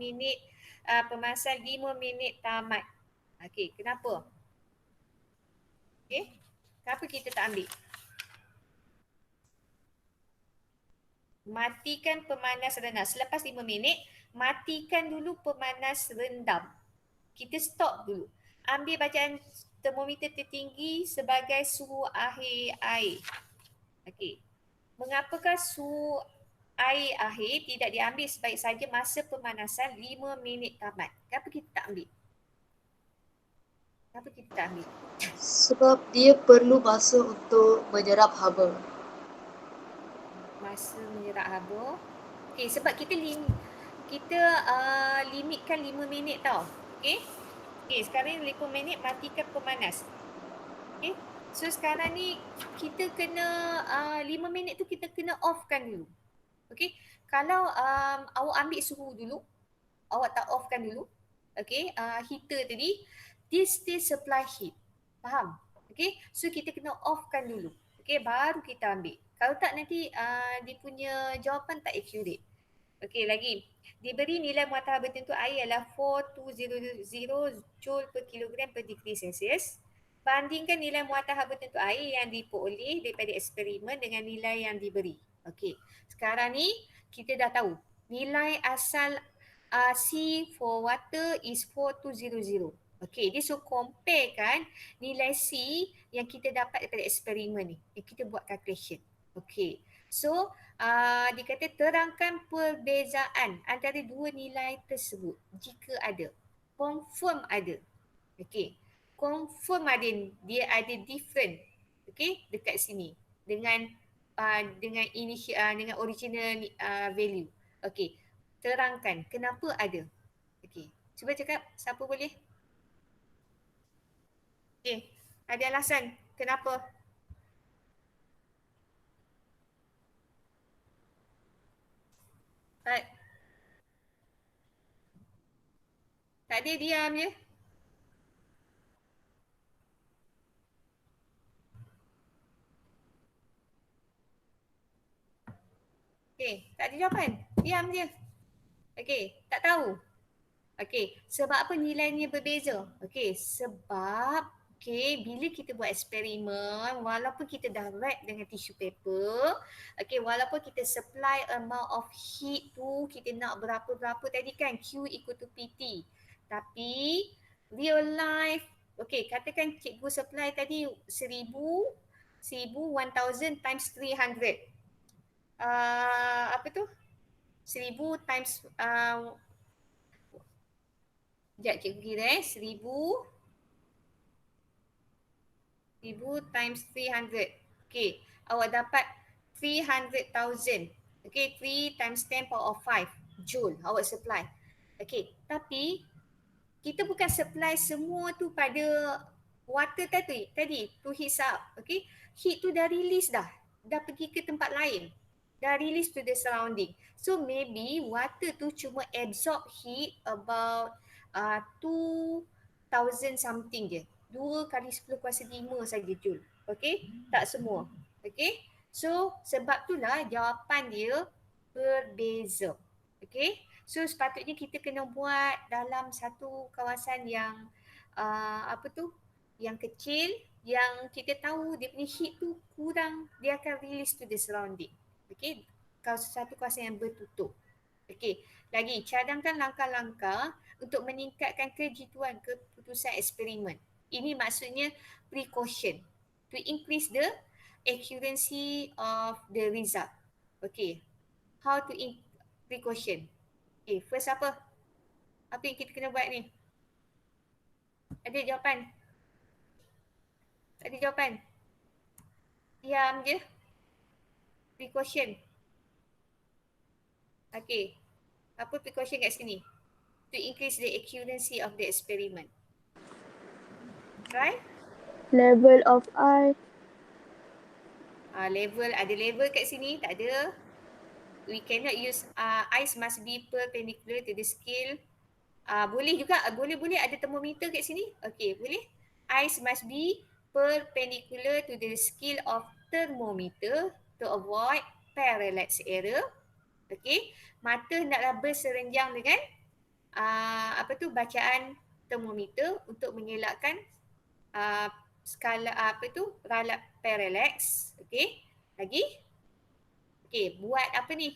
Speaker 1: pemanasan 5 minit tamat? Okey, kenapa? Okey. Kenapa kita tak ambil? Matikan pemanas rendah. Selepas 5 minit, matikan dulu pemanas rendam. Kita stop dulu. Ambil bacaan termometer tertinggi sebagai suhu akhir air. Okey. Mengapakah suhu air akhir tidak diambil sebaik saja masa pemanasan 5 minit tamat? Kenapa kita tak ambil? Kenapa kita tak ambil?
Speaker 2: Sebab dia perlu masa untuk menyerap haba.
Speaker 1: Masa menyerap haba. Okey, sebab kita limitkan 5 minit tau. Okey. Okey, sekarang 5 minit matikan pemanas. Okey. So sekarang ni kita kena 5 minit tu kita kena offkan dulu. Okey. Kalau awak ambil suhu dulu, awak tak offkan dulu. Okey, heater tadi dia still supply heat. Faham? Okey, so kita kena offkan dulu. Okey, baru kita ambil. Kalau tak nanti dia punya jawapan tak accurate. Okey, lagi. Diberi nilai muatan haba tertentu air adalah 4200 joule per kilogram per degree Celsius. Bandingkan nilai muatan haba tertentu air yang diperoleh daripada eksperimen dengan nilai yang diberi. Okey, sekarang ni kita dah tahu nilai asal C for water is 4200. Okey, dia so compare kan nilai C yang kita dapat daripada eksperimen ni. Yang kita buat calculation. Okey. So, dia kata terangkan perbezaan antara dua nilai tersebut jika ada. Confirm ada. Okey. Confirm ada, dia ada different. Okey, dekat sini dengan dengan original value. Okey. Terangkan kenapa ada. Okey. Cuba cakap siapa boleh? Okey. Ada alasan kenapa? Tak ada, diam je. Okey, tak ada jawapan. Diam je. Okey, tak tahu. Okey, sebab apa nilainya berbeza? Okey, sebab bila kita buat eksperimen, walaupun kita dah wrap dengan tissue paper, walaupun kita supply amount of heat tu, kita nak berapa-berapa tadi kan, Q equal to PT. Tapi, real life, katakan cikgu supply tadi 1000 1000 times 300. Apa tu? 1000 times sekejap cikgu kira 1000 times 300. Okey, awak dapat 300,000. Okey, 3 times 10 power of 5 joule awak supply. Okey, tapi kita bukan supply semua tu pada water tadi to heat up. Okey, heat tu dah release dah pergi ke tempat lain. Dah release to the surrounding. So maybe water tu cuma absorb heat about 2000 something je. 2 kali 10 kuasa 5 saja joule. Okey? Tak semua. Okey? So sebab itulah jawapan dia berbeza. Okey? So sepatutnya kita kena buat dalam satu kawasan yang yang kecil, yang kita tahu dia punya heat tu kurang, dia akan release to the surrounding. Okey? Kalau satu kawasan yang bertutup. Okey, lagi cadangkan langkah-langkah untuk meningkatkan kejituan keputusan eksperimen. Ini maksudnya precaution to increase the accuracy of the result. Okey, how to precaution. First apa? Apa yang kita kena buat ni? Ada jawapan? Tak ada jawapan? Diam je. Precaution. Okay. Apa precaution kat sini? To increase the accuracy of the experiment. Try.
Speaker 3: Level of ice.
Speaker 1: Level, ada level kat sini? Tak ada. We cannot use, ice must be perpendicular to the scale. Boleh juga, boleh ada thermometer kat sini? Okay, boleh. Ice must be perpendicular to the scale of thermometer to avoid parallax error. Okay, mata hendaklah berserenjang dengan bacaan termometer untuk mengelakkan skala ralap parallax. Okey. Lagi? Okey, buat apa ni?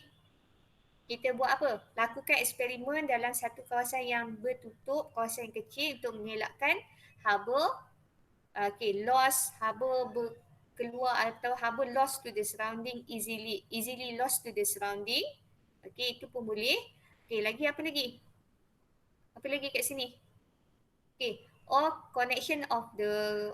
Speaker 1: Kita buat apa? Lakukan eksperimen dalam satu kawasan yang bertutup, kawasan yang kecil untuk mengelakkan haba keluar atau haba lost to the surrounding easily lost to the surrounding. Okey, itu pun boleh. Okey, lagi apa lagi? Apa lagi kat sini? Okay, or connection of the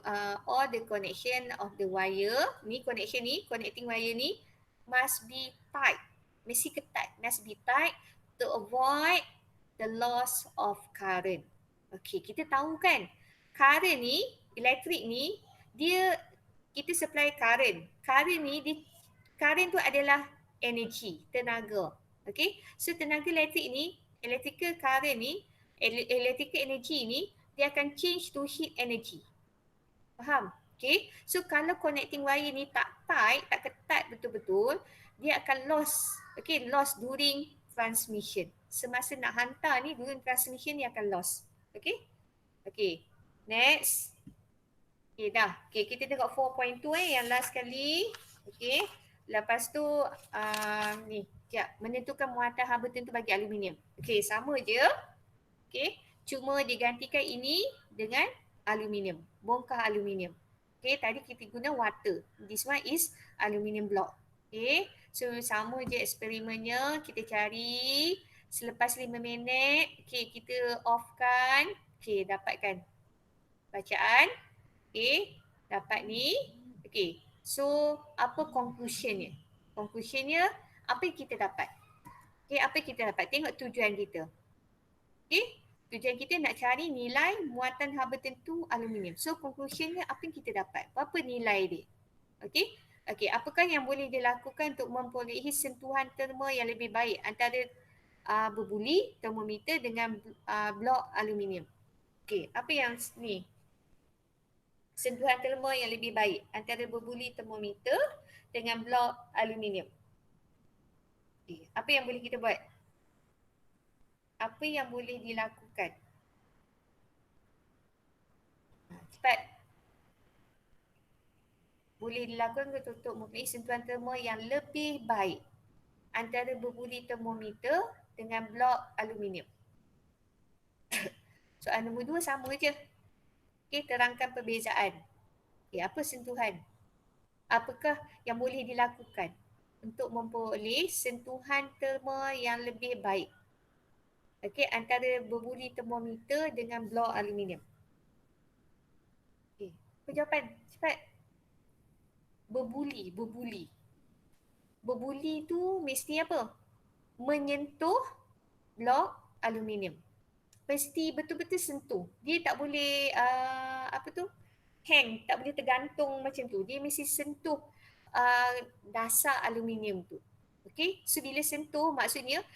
Speaker 1: connection of the wire ni, connecting wire ni must be tight, mesti ketat, must be tight to avoid the loss of current. Okay, kita tahu kan current ni, elektrik ni, kita supply current. Current tu adalah energy, tenaga. Okay, so tenaga elektrik ni, electrical current ni, electrical energy ni, dia akan change to heat energy. Faham? Okay. So kalau connecting wire ni tak tight, tak ketat betul-betul, dia akan loss. Okay, loss during transmission. Semasa nak hantar ni, during transmission dia akan loss. Okay. Okay. Next. Okay, dah. Okay, kita tengok 4.2 yang last kali. Okay. Lepas tu, ni. Sekejap. Menentukan muatan haba tertentu bagi aluminium. Okay, sama je. Okay. Cuma digantikan ini dengan aluminium, bongkah aluminium. Okay, tadi kita guna water. This one is aluminium block. Okay, so sama je eksperimennya. Kita cari selepas 5 minit. Okay, kita offkan. Okay, dapatkan bacaan. Okay, dapat ni. Okay, so apa conclusionnya? Conclusionnya, apa yang kita dapat? Okay, apa yang kita dapat? Tengok tujuan kita. Okay. Tujuan kita nak cari nilai muatan haba tertentu aluminium. So conclusionnya apa yang kita dapat? Berapa nilai dia? Okey. Okey, apakah yang boleh dilakukan untuk memperolehi sentuhan terma yang lebih baik antara berbuli termometer dengan blok aluminium? Okey, apa yang ni? Sentuhan terma yang lebih baik antara berbuli termometer dengan blok aluminium. Okay. Apa yang boleh kita buat? Apa yang boleh dilakukan? Cepat. Boleh dilakukan untuk mempunyai sentuhan terma yang lebih baik antara berbuli termometer dengan blok aluminium. Soalan nombor 2 sama je. Okey, terangkan perbezaan. Okey, apa sentuhan? Apakah yang boleh dilakukan untuk memperoleh sentuhan terma yang lebih baik? Okey, antara berbuli termometer dengan blok aluminium. Okey, apa jawapan? Cepat. Berbuli. Berbuli tu mesti apa? Menyentuh blok aluminium. Mesti betul-betul sentuh. Dia tak boleh hang, tak boleh tergantung macam tu. Dia mesti sentuh dasar aluminium tu. Okey, so bila sentuh maksudnya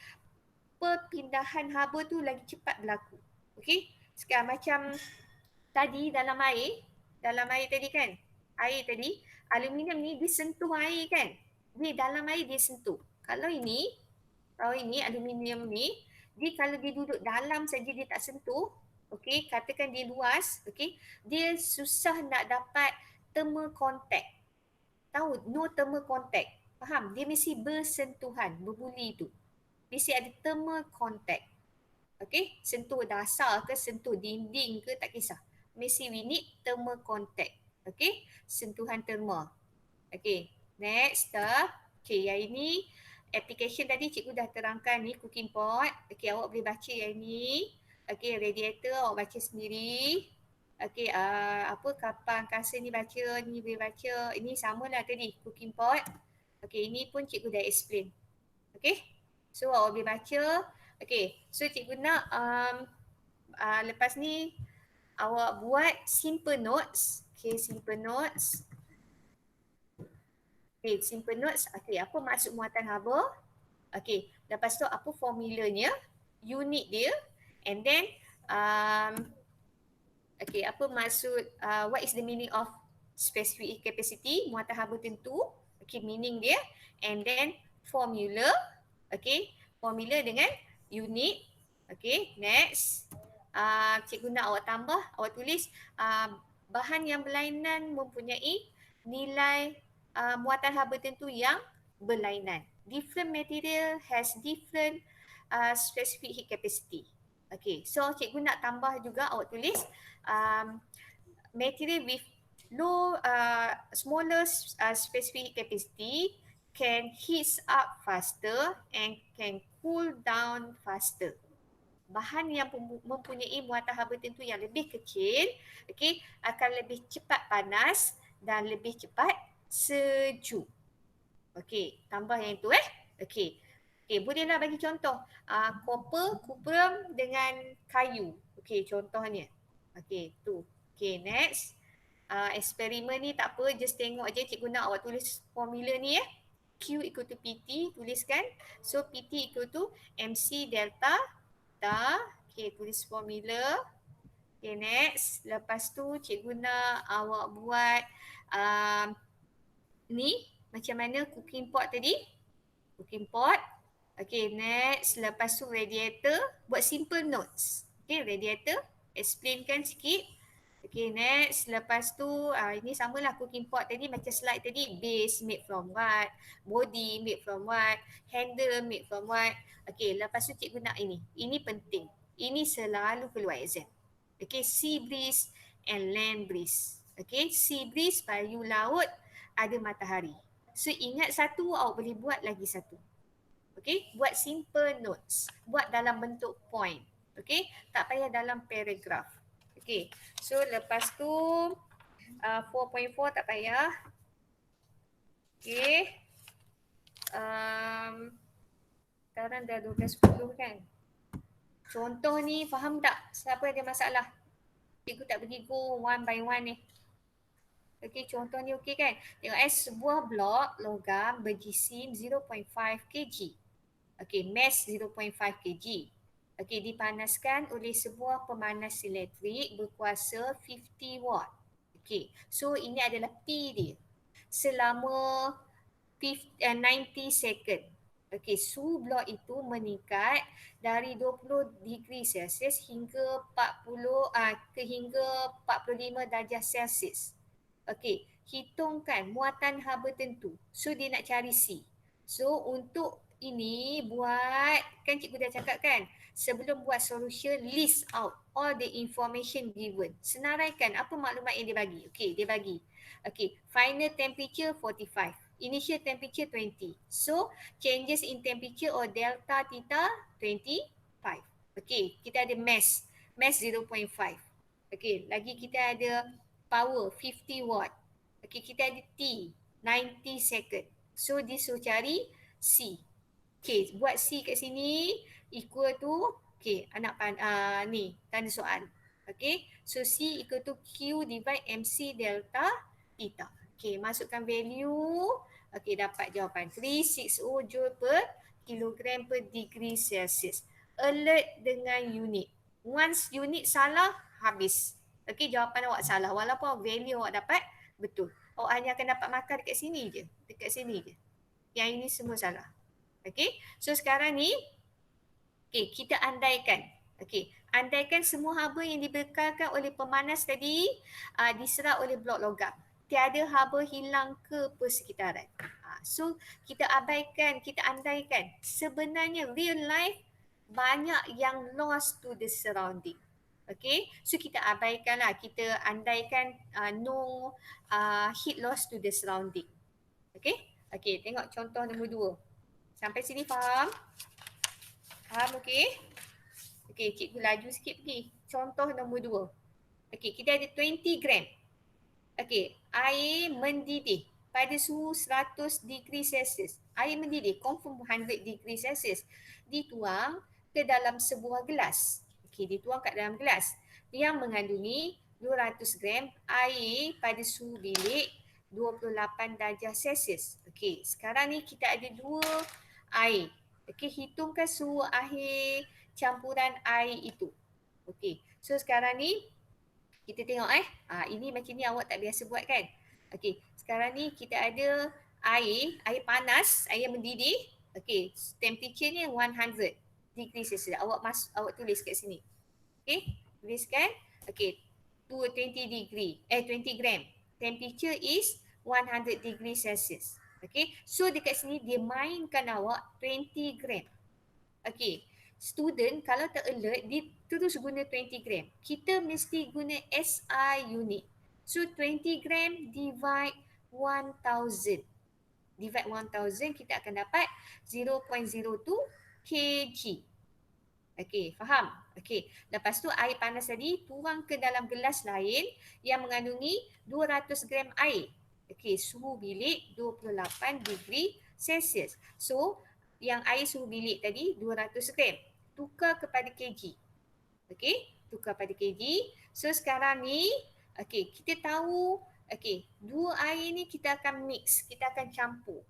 Speaker 1: perpindahan haba tu lagi cepat berlaku. Okey, sekarang macam tadi dalam air tadi kan, air tadi, aluminium ni dia sentuh air kan, dia dalam air dia sentuh. Kalau ini aluminium ni, dia kalau dia duduk dalam saja dia tak sentuh, okey, katakan dia luas, okey, dia susah nak dapat thermal contact. Tahu, no thermal contact. Faham? Dia mesti bersentuhan, berbuli tu. Mesti ada thermal contact. Okey, sentuh dasar ke sentuh dinding ke tak kisah. Mesti we need thermal contact. Okey, sentuhan terma. Okey, next step. Okey, yang ini application tadi cikgu dah terangkan ni, cooking pot. Okey, awak boleh baca yang ni. Okey, radiator awak baca sendiri. Okey, kapang, kasar ni baca, ni boleh baca. Ini samalah tadi, cooking pot. Okey, ini pun cikgu dah explain. Okey, so awak boleh baca. Okey, so cikgu nak lepas ni awak buat simple notes. Okey, simple notes. Okey, simple notes. Okey, apa maksud muatan haba? Okey, lepas tu apa formulanya, unit dia, and then okey, apa maksud, what is the meaning of specific capacity, muatan haba tentu, okey, meaning dia, and then formula, okey, formula dengan unit. Okey, next. Cikgu nak awak tambah, awak tulis bahan yang berlainan mempunyai nilai muatan haba tentu yang berlainan. Different material has different specific heat capacity. Okay, so cikgu nak tambah juga awak tulis material with low, smaller specific heat capacity can heat up faster and can cool down faster. Bahan yang mempunyai muatan haba tentu yang lebih kecil, okay, akan lebih cepat panas dan lebih cepat sejuk. Okey, tambah yang itu Okey. Okey, bolehlah bagi contoh. Copper, cuprum dengan kayu. Okey, contohnya. Okey, tu. Okey, next. Eksperimen ni tak apa, just tengok aja, cikgu nak awak tulis formula ni Q equal to PT, tuliskan. So, PT equal to MC delta ta. Okey, tulis formula. Okey, next. Lepas tu, cikgu nak awak buat ni, macam mana cooking pot tadi. Cooking pot. Okay, next. Lepas tu radiator. Buat simple notes. Okay, radiator. Explainkan sikit. Okay, next. Lepas tu, ini samalah cooking pot tadi. Macam slide tadi. Base made from what. Body made from what. Handle made from what. Okay, lepas tu cikgu nak ini. Ini penting. Ini selalu keluar exam. Okay, sea breeze and land breeze. Okay, sea breeze, payu laut, ada matahari. So ingat satu, awak boleh buat lagi satu. Okay, buat simple notes. Buat dalam bentuk point. Okay, tak payah dalam paragraph. Okay, so lepas tu 4.4 tak payah. Okay. Sekarang dah 12.10 kan. Contoh ni faham tak? Siapa ada masalah? Cikgu tak pergi go one by one ni. Okey, contoh ni okey kan? Tengok sebuah blok logam berjisim 0.5 kg. Okey, mass 0.5 kg. Okey, dipanaskan oleh sebuah pemanas elektrik berkuasa 50 watt. Okey, so ini adalah P dia. Selama 90 second. Okey, suhu blok itu meningkat dari 20 degree Celsius hingga 45 darjah Celsius. Okey, hitungkan muatan haba tentu. So dia nak cari C. So untuk ini buat, kan cikgu dah cakap kan, sebelum buat solution list out all the information given. Senaraikan apa maklumat yang dia bagi. Okey, dia bagi. Okey, final temperature 45. Initial temperature 20. So changes in temperature or delta theta 25. Okey, kita ada mass. Mass 0.5. Okey, lagi kita ada power 50 watt. Okey, kita ada T 90 second. So disuruh cari C. Okey, buat C kat sini equal to, okey, ni tanda soal. Okey, so C equal to Q divide MC delta theta. Okey, masukkan value. Okey, dapat jawapan 360 joule per kilogram per degree Celsius. Alert dengan unit. Once unit salah, habis. Okey, jawapan awak salah. Walaupun value awak dapat betul. Awak hanya akan dapat markah dekat sini je. Dekat sini je. Yang ini semua salah. Okey, so sekarang ni, okey, kita andaikan. Okey, andaikan semua haba yang dibekalkan oleh pemanas tadi diserap oleh blok logam. Tiada haba hilang ke persekitaran. So, kita abaikan, kita andaikan. Sebenarnya real life banyak yang lost to the surrounding. Okay, so kita abaikanlah, kita andaikan no heat loss to the surrounding. Okay, okay, tengok contoh nombor 2. Sampai sini faham? Faham, okay? Okay, cikgu laju sikit pergi. Contoh nombor 2. Okey, kita ada 20 gram. Okey, air mendidih pada suhu 100 degree Celsius. Air mendidih, confirm 100 degree Celsius. Dituang ke dalam sebuah gelas. Okey, dituang kat dalam gelas yang mengandungi 200 gram air pada suhu bilik 28 darjah Celsius. Okey, sekarang ni kita ada 2 air. Okey, hitungkan suhu akhir campuran air itu. Okey, so sekarang ni kita tengok ini macam ni awak tak biasa buat kan. Okey, sekarang ni kita ada air panas, air mendidih. Okey, temperature ni 100 degree Celsius. Awak tulis kat sini. Okey, tuliskan. Okey, 20 gram. Temperature is 100 degree Celsius. Okey, so dekat sini dia mainkan awak 20 gram. Okey, student kalau tak alert, dia terus guna 20 gram. Kita mesti guna SI unit. So 20 gram divide 1000. Divide 1000 kita akan dapat 0.02 kg. Okey, faham? Okey, lepas tu air panas tadi tuang ke dalam gelas lain yang mengandungi 200 gram air. Okey, suhu bilik 28 degree Celsius. So, yang air suhu bilik tadi 200 gram. Tukar kepada kg. Okey, tukar pada kg. So, sekarang ni, okey, kita tahu, okey, dua air ni kita akan mix, kita akan campur.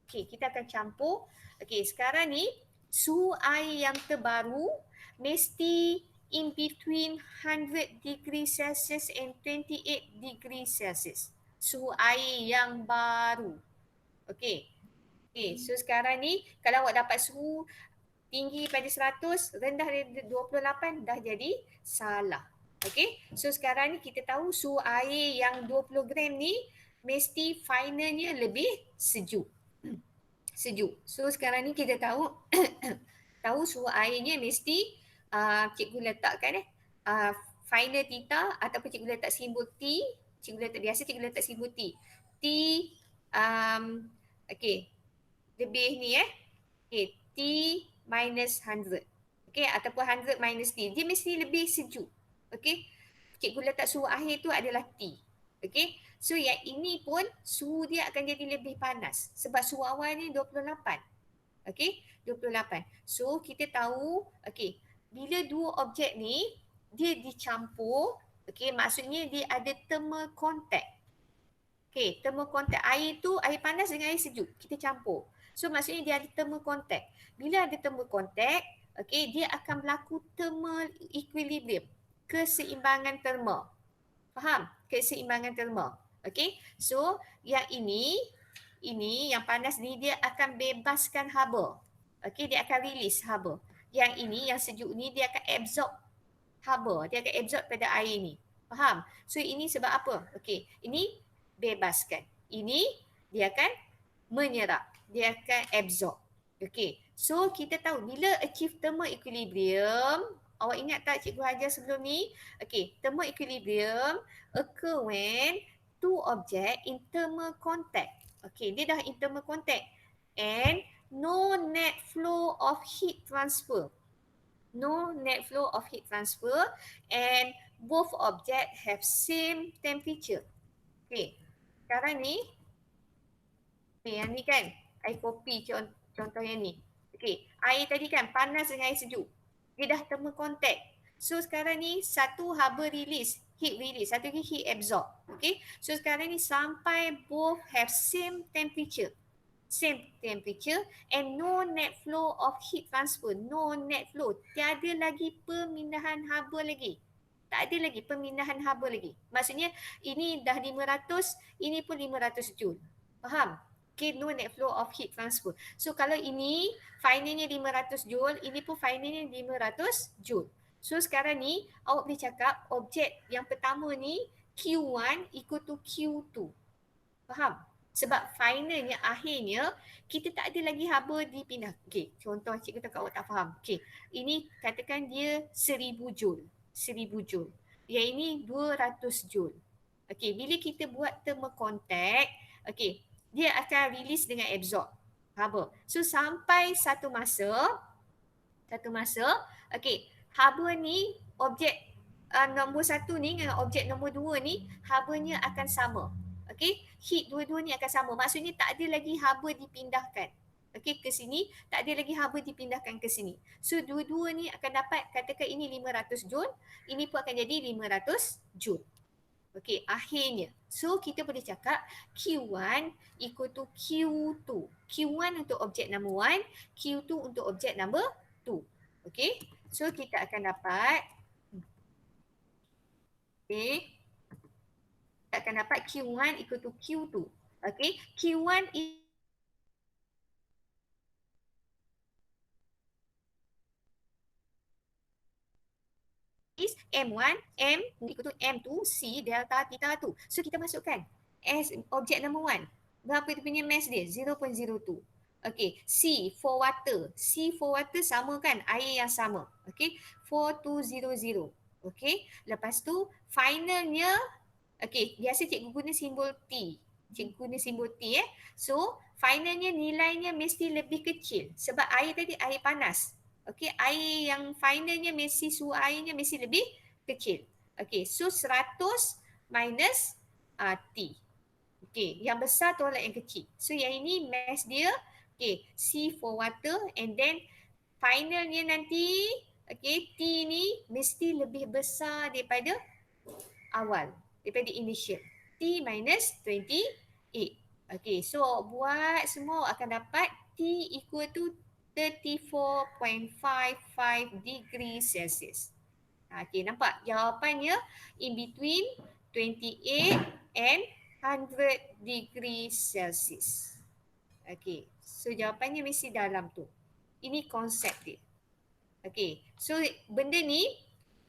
Speaker 1: Okey, kita akan campur. Okey, sekarang ni, suhu air yang terbaru mesti in between 100 degree Celsius and 28 degree Celsius. Suhu air yang baru. Okey. Okey, so sekarang ni kalau awak dapat suhu tinggi pada 100, rendah dari 28 dah jadi salah. Okey. So sekarang ni kita tahu suhu air yang 20 gram ni mesti finalnya lebih sejuk. Sejuk. So sekarang ni kita tahu tahu suhu airnya mesti cikgu letakkan final theta ataupun cikgu letak simbol T, cikgu letak simbol T. T okey. Lebih ni okey, T minus 100. Okey, ataupun 100 minus T. Dia mesti lebih sejuk. Okey. Cikgu letak suhu akhir tu adalah T. Okey. So yang ini pun suhu dia akan jadi lebih panas sebab suhu awal ni 28. Okey, 28. So kita tahu okey, bila dua objek ni dia dicampur, okey, maksudnya dia ada thermal contact. Okey, thermal contact, air tu air panas dengan air sejuk kita campur. So maksudnya dia ada thermal contact. Bila ada thermal contact, okey, dia akan berlaku thermal equilibrium, keseimbangan terma. Faham? Keseimbangan terma. Okey. So, yang ini yang panas ni dia akan bebaskan haba. Okey, dia akan release haba. Yang ini yang sejuk ni dia akan absorb haba. Dia akan absorb pada air ni. Faham? So, ini sebab apa? Okey, ini bebaskan. Ini dia akan menyerap. Dia akan absorb. Okey. So, kita tahu bila achieve thermal equilibrium, awak ingat tak cikgu ajar sebelum ni? Okey, thermal equilibrium occur when two object in thermal contact. Okey, dia dah in thermal contact and no net flow of heat transfer. No net flow of heat transfer and both object have same temperature. Okey, sekarang ni yang ni kan, air kopi contoh yang ni. Okey, air tadi kan panas dengan air sejuk. Dia dah thermal contact. So sekarang ni satu haba release, heat release, satu lagi heat absorb. Okay, so sekarang ni sampai both have same temperature. Same temperature and no net flow of heat transfer. No net flow. Tiada lagi pemindahan haba lagi. Tak ada lagi pemindahan haba lagi. Maksudnya ini dah 500, ini pun 500 joule. Faham? Okay, no net flow of heat transfer. So kalau ini finalnya 500 joule, ini pun finalnya 500 joule. So sekarang ni awak boleh cakap objek yang pertama ni Q1 equal to Q2. Faham? Sebab finalnya, akhirnya kita tak ada lagi haba dipindah. Okay, contoh cikgu takut awak tak faham. Okay, ini katakan dia 1000 joule. 1000 joule. Yang ini 200 joule. Okay, bila kita buat thermal contact, okay, dia akan release dengan absorb haba. So sampai satu masa, okay, haba ni objek nombor 1 ni dengan objek nombor 2 ni haba-nya akan sama. Okey, heat dua-dua ni akan sama. Maksudnya tak ada lagi haba dipindahkan. Okey, ke sini, tak ada lagi haba dipindahkan ke sini. So dua-dua ni akan dapat, katakan ini 500 joule, ini pun akan jadi 500 joule. Okey, akhirnya. So kita boleh cakap Q1 equal to Q2. Q1 untuk objek number 1, Q2 untuk objek number 2. Okey, so kita akan dapat okay, kita akan dapat Q1 equal to Q2. Okay, Q1 is M1, M equal to M2, C delta theta 2. So kita masukkan as objek number 1. Berapa dia punya mass dia? 0.02. Okay, C for water. C for water sama kan? Air yang sama. Okay, 4200. Okay, lepas tu finalnya, okay, biasa cikgu guna simbol T. Cikgu guna simbol T So, finalnya nilainya mesti lebih kecil. Sebab air tadi air panas. Okay, air yang finalnya mesti suhu airnya mesti lebih kecil. Okay, so 100 minus T. Okay, yang besar tolak yang kecil. So, yang ini mass dia, okay, C for water and then finalnya nanti, okay, T ni mesti lebih besar daripada awal, daripada initial. T minus 28. Okay, so buat semua akan dapat T equal to 34.55 degrees Celsius. Okay, nampak jawapannya in between 28 and 100 degrees Celsius. Okay, so jawapannya mesti dalam tu. Ini konsep dia. Okay, so benda ni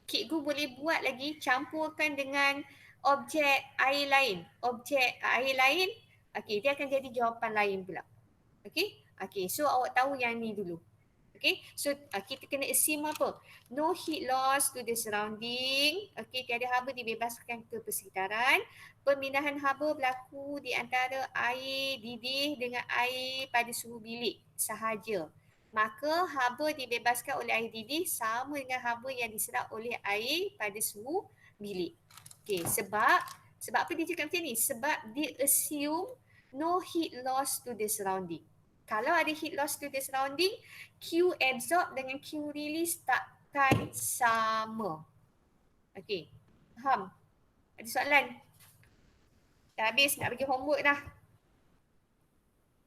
Speaker 1: cikgu boleh buat lagi, campurkan dengan objek air lain. Objek air lain, okay, dia akan jadi jawapan lain pula. Okay, okay, so awak tahu yang ni dulu. Okay, so kita kena assume apa? No heat loss to the surrounding. Okay, tiada haba dibebaskan ke persekitaran. Pemindahan haba berlaku di antara air didih dengan air pada suhu bilik sahaja. Maka haba dibebaskan oleh air didih sama dengan haba yang diserap oleh air pada suhu bilik. Okay, sebab apa dia cakap macam ni? Sebab dia assume no heat loss to the surrounding. Kalau ada heat loss to the surrounding, Q absorb dengan Q release takkan sama. Okey, faham? Ada soalan? Dah habis, nak bagi homework dah.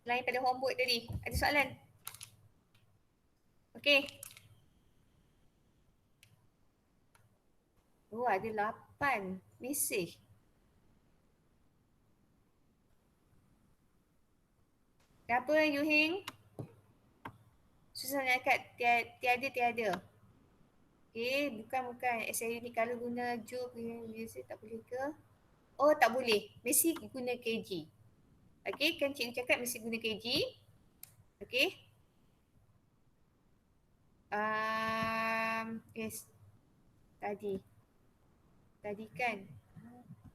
Speaker 1: Lain pada homework tadi. Ada soalan? Okey. Oh, ada 8 mesej. Kenapa Yuhing? Susah nak kat tiada. Okey, bukan. SIU ni kalau guna joule biasa tak boleh ke? Oh, tak boleh. Mesti guna kg. Okey, kan cikgu cakap mesti guna kg. Okey. Yes. Tadi kan.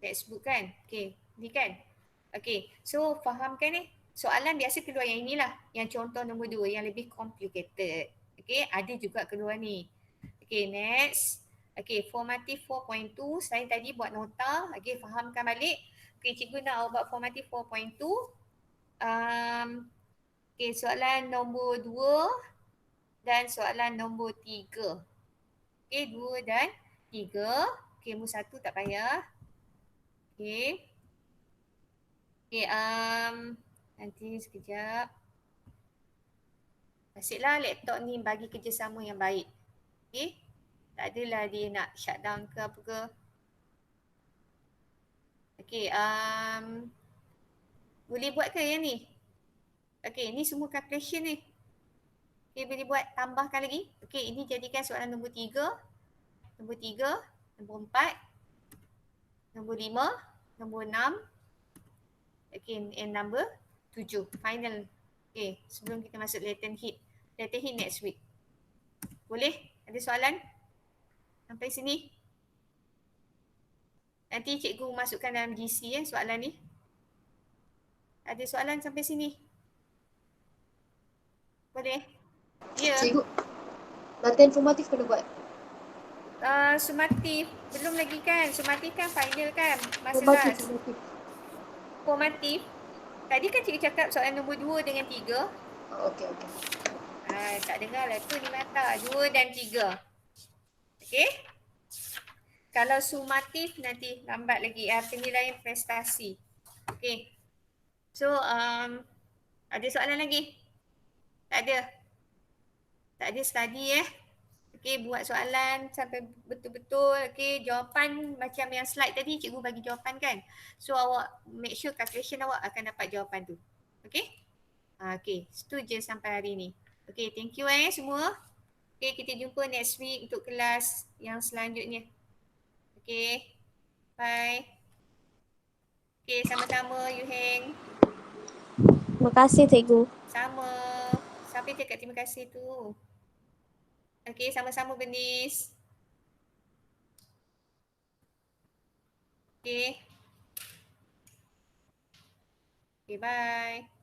Speaker 1: Textbook kan? Okey, ni kan? Okey, so fahamkan ni. Soalan biasa keluar yang inilah. Yang contoh nombor 2 yang lebih complicated. Okey, ada juga keluar ni. Okey, next. Okey, formative 4.2. Saya tadi buat nota. Okey, fahamkan balik. Okey, cikgu nak buat formative 4.2. Okey, soalan nombor 2 dan soalan nombor 3. Okey, 2 dan 3. Okey, nombor 1 tak payah. Okey. Okey, nanti sekejap. Asyiklah laptop ni bagi kerjasama yang baik. Okey. Tak adalah dia nak shutdown ke apa ke. Okey, boleh buat ke yang ni? Okey, ni semua calculation ni. Okey, boleh buat tambahkan lagi. Okey, ini jadikan soalan nombor 3. Nombor 3, nombor 4, nombor 5, nombor 6. Okey, and number 7. Final. Okey, sebelum kita masuk latent heat. Latent heat next week. Boleh? Ada soalan? Sampai sini? Nanti cikgu masukkan dalam GC soalan ni. Ada soalan sampai sini? Boleh? Ya.
Speaker 2: Cikgu, latihan formatif kena buat.
Speaker 1: Sumatif. Belum lagi kan? Sumatif kan final kan? Masa
Speaker 2: Formatif,
Speaker 1: last.
Speaker 2: formatif.
Speaker 1: Formatif. Tadi kan cikgu cakap soalan nombor 2 dengan 3.
Speaker 2: Oh, okey, okey.
Speaker 1: Tak dengar lah tu ni mata. 2 dan 3. Okey? Kalau sumatif nanti lambat lagi. Penilaian prestasi. Okey. So, ada soalan lagi? Tak ada? Tak ada study Okey, buat soalan sampai betul-betul. Okey, jawapan macam yang slide tadi, cikgu bagi jawapan kan. So, awak make sure calculation awak akan dapat jawapan tu. Okey? Okey, itu je sampai hari ni. Okey, thank you semua. Okey, kita jumpa next week untuk kelas yang selanjutnya. Okey, bye. Okey, sama-sama You Heng.
Speaker 3: Terima kasih cikgu.
Speaker 1: Sama. Siapa yang cakap terima kasih tu? Okey, sama-sama Benis. Okey. Okay, bye.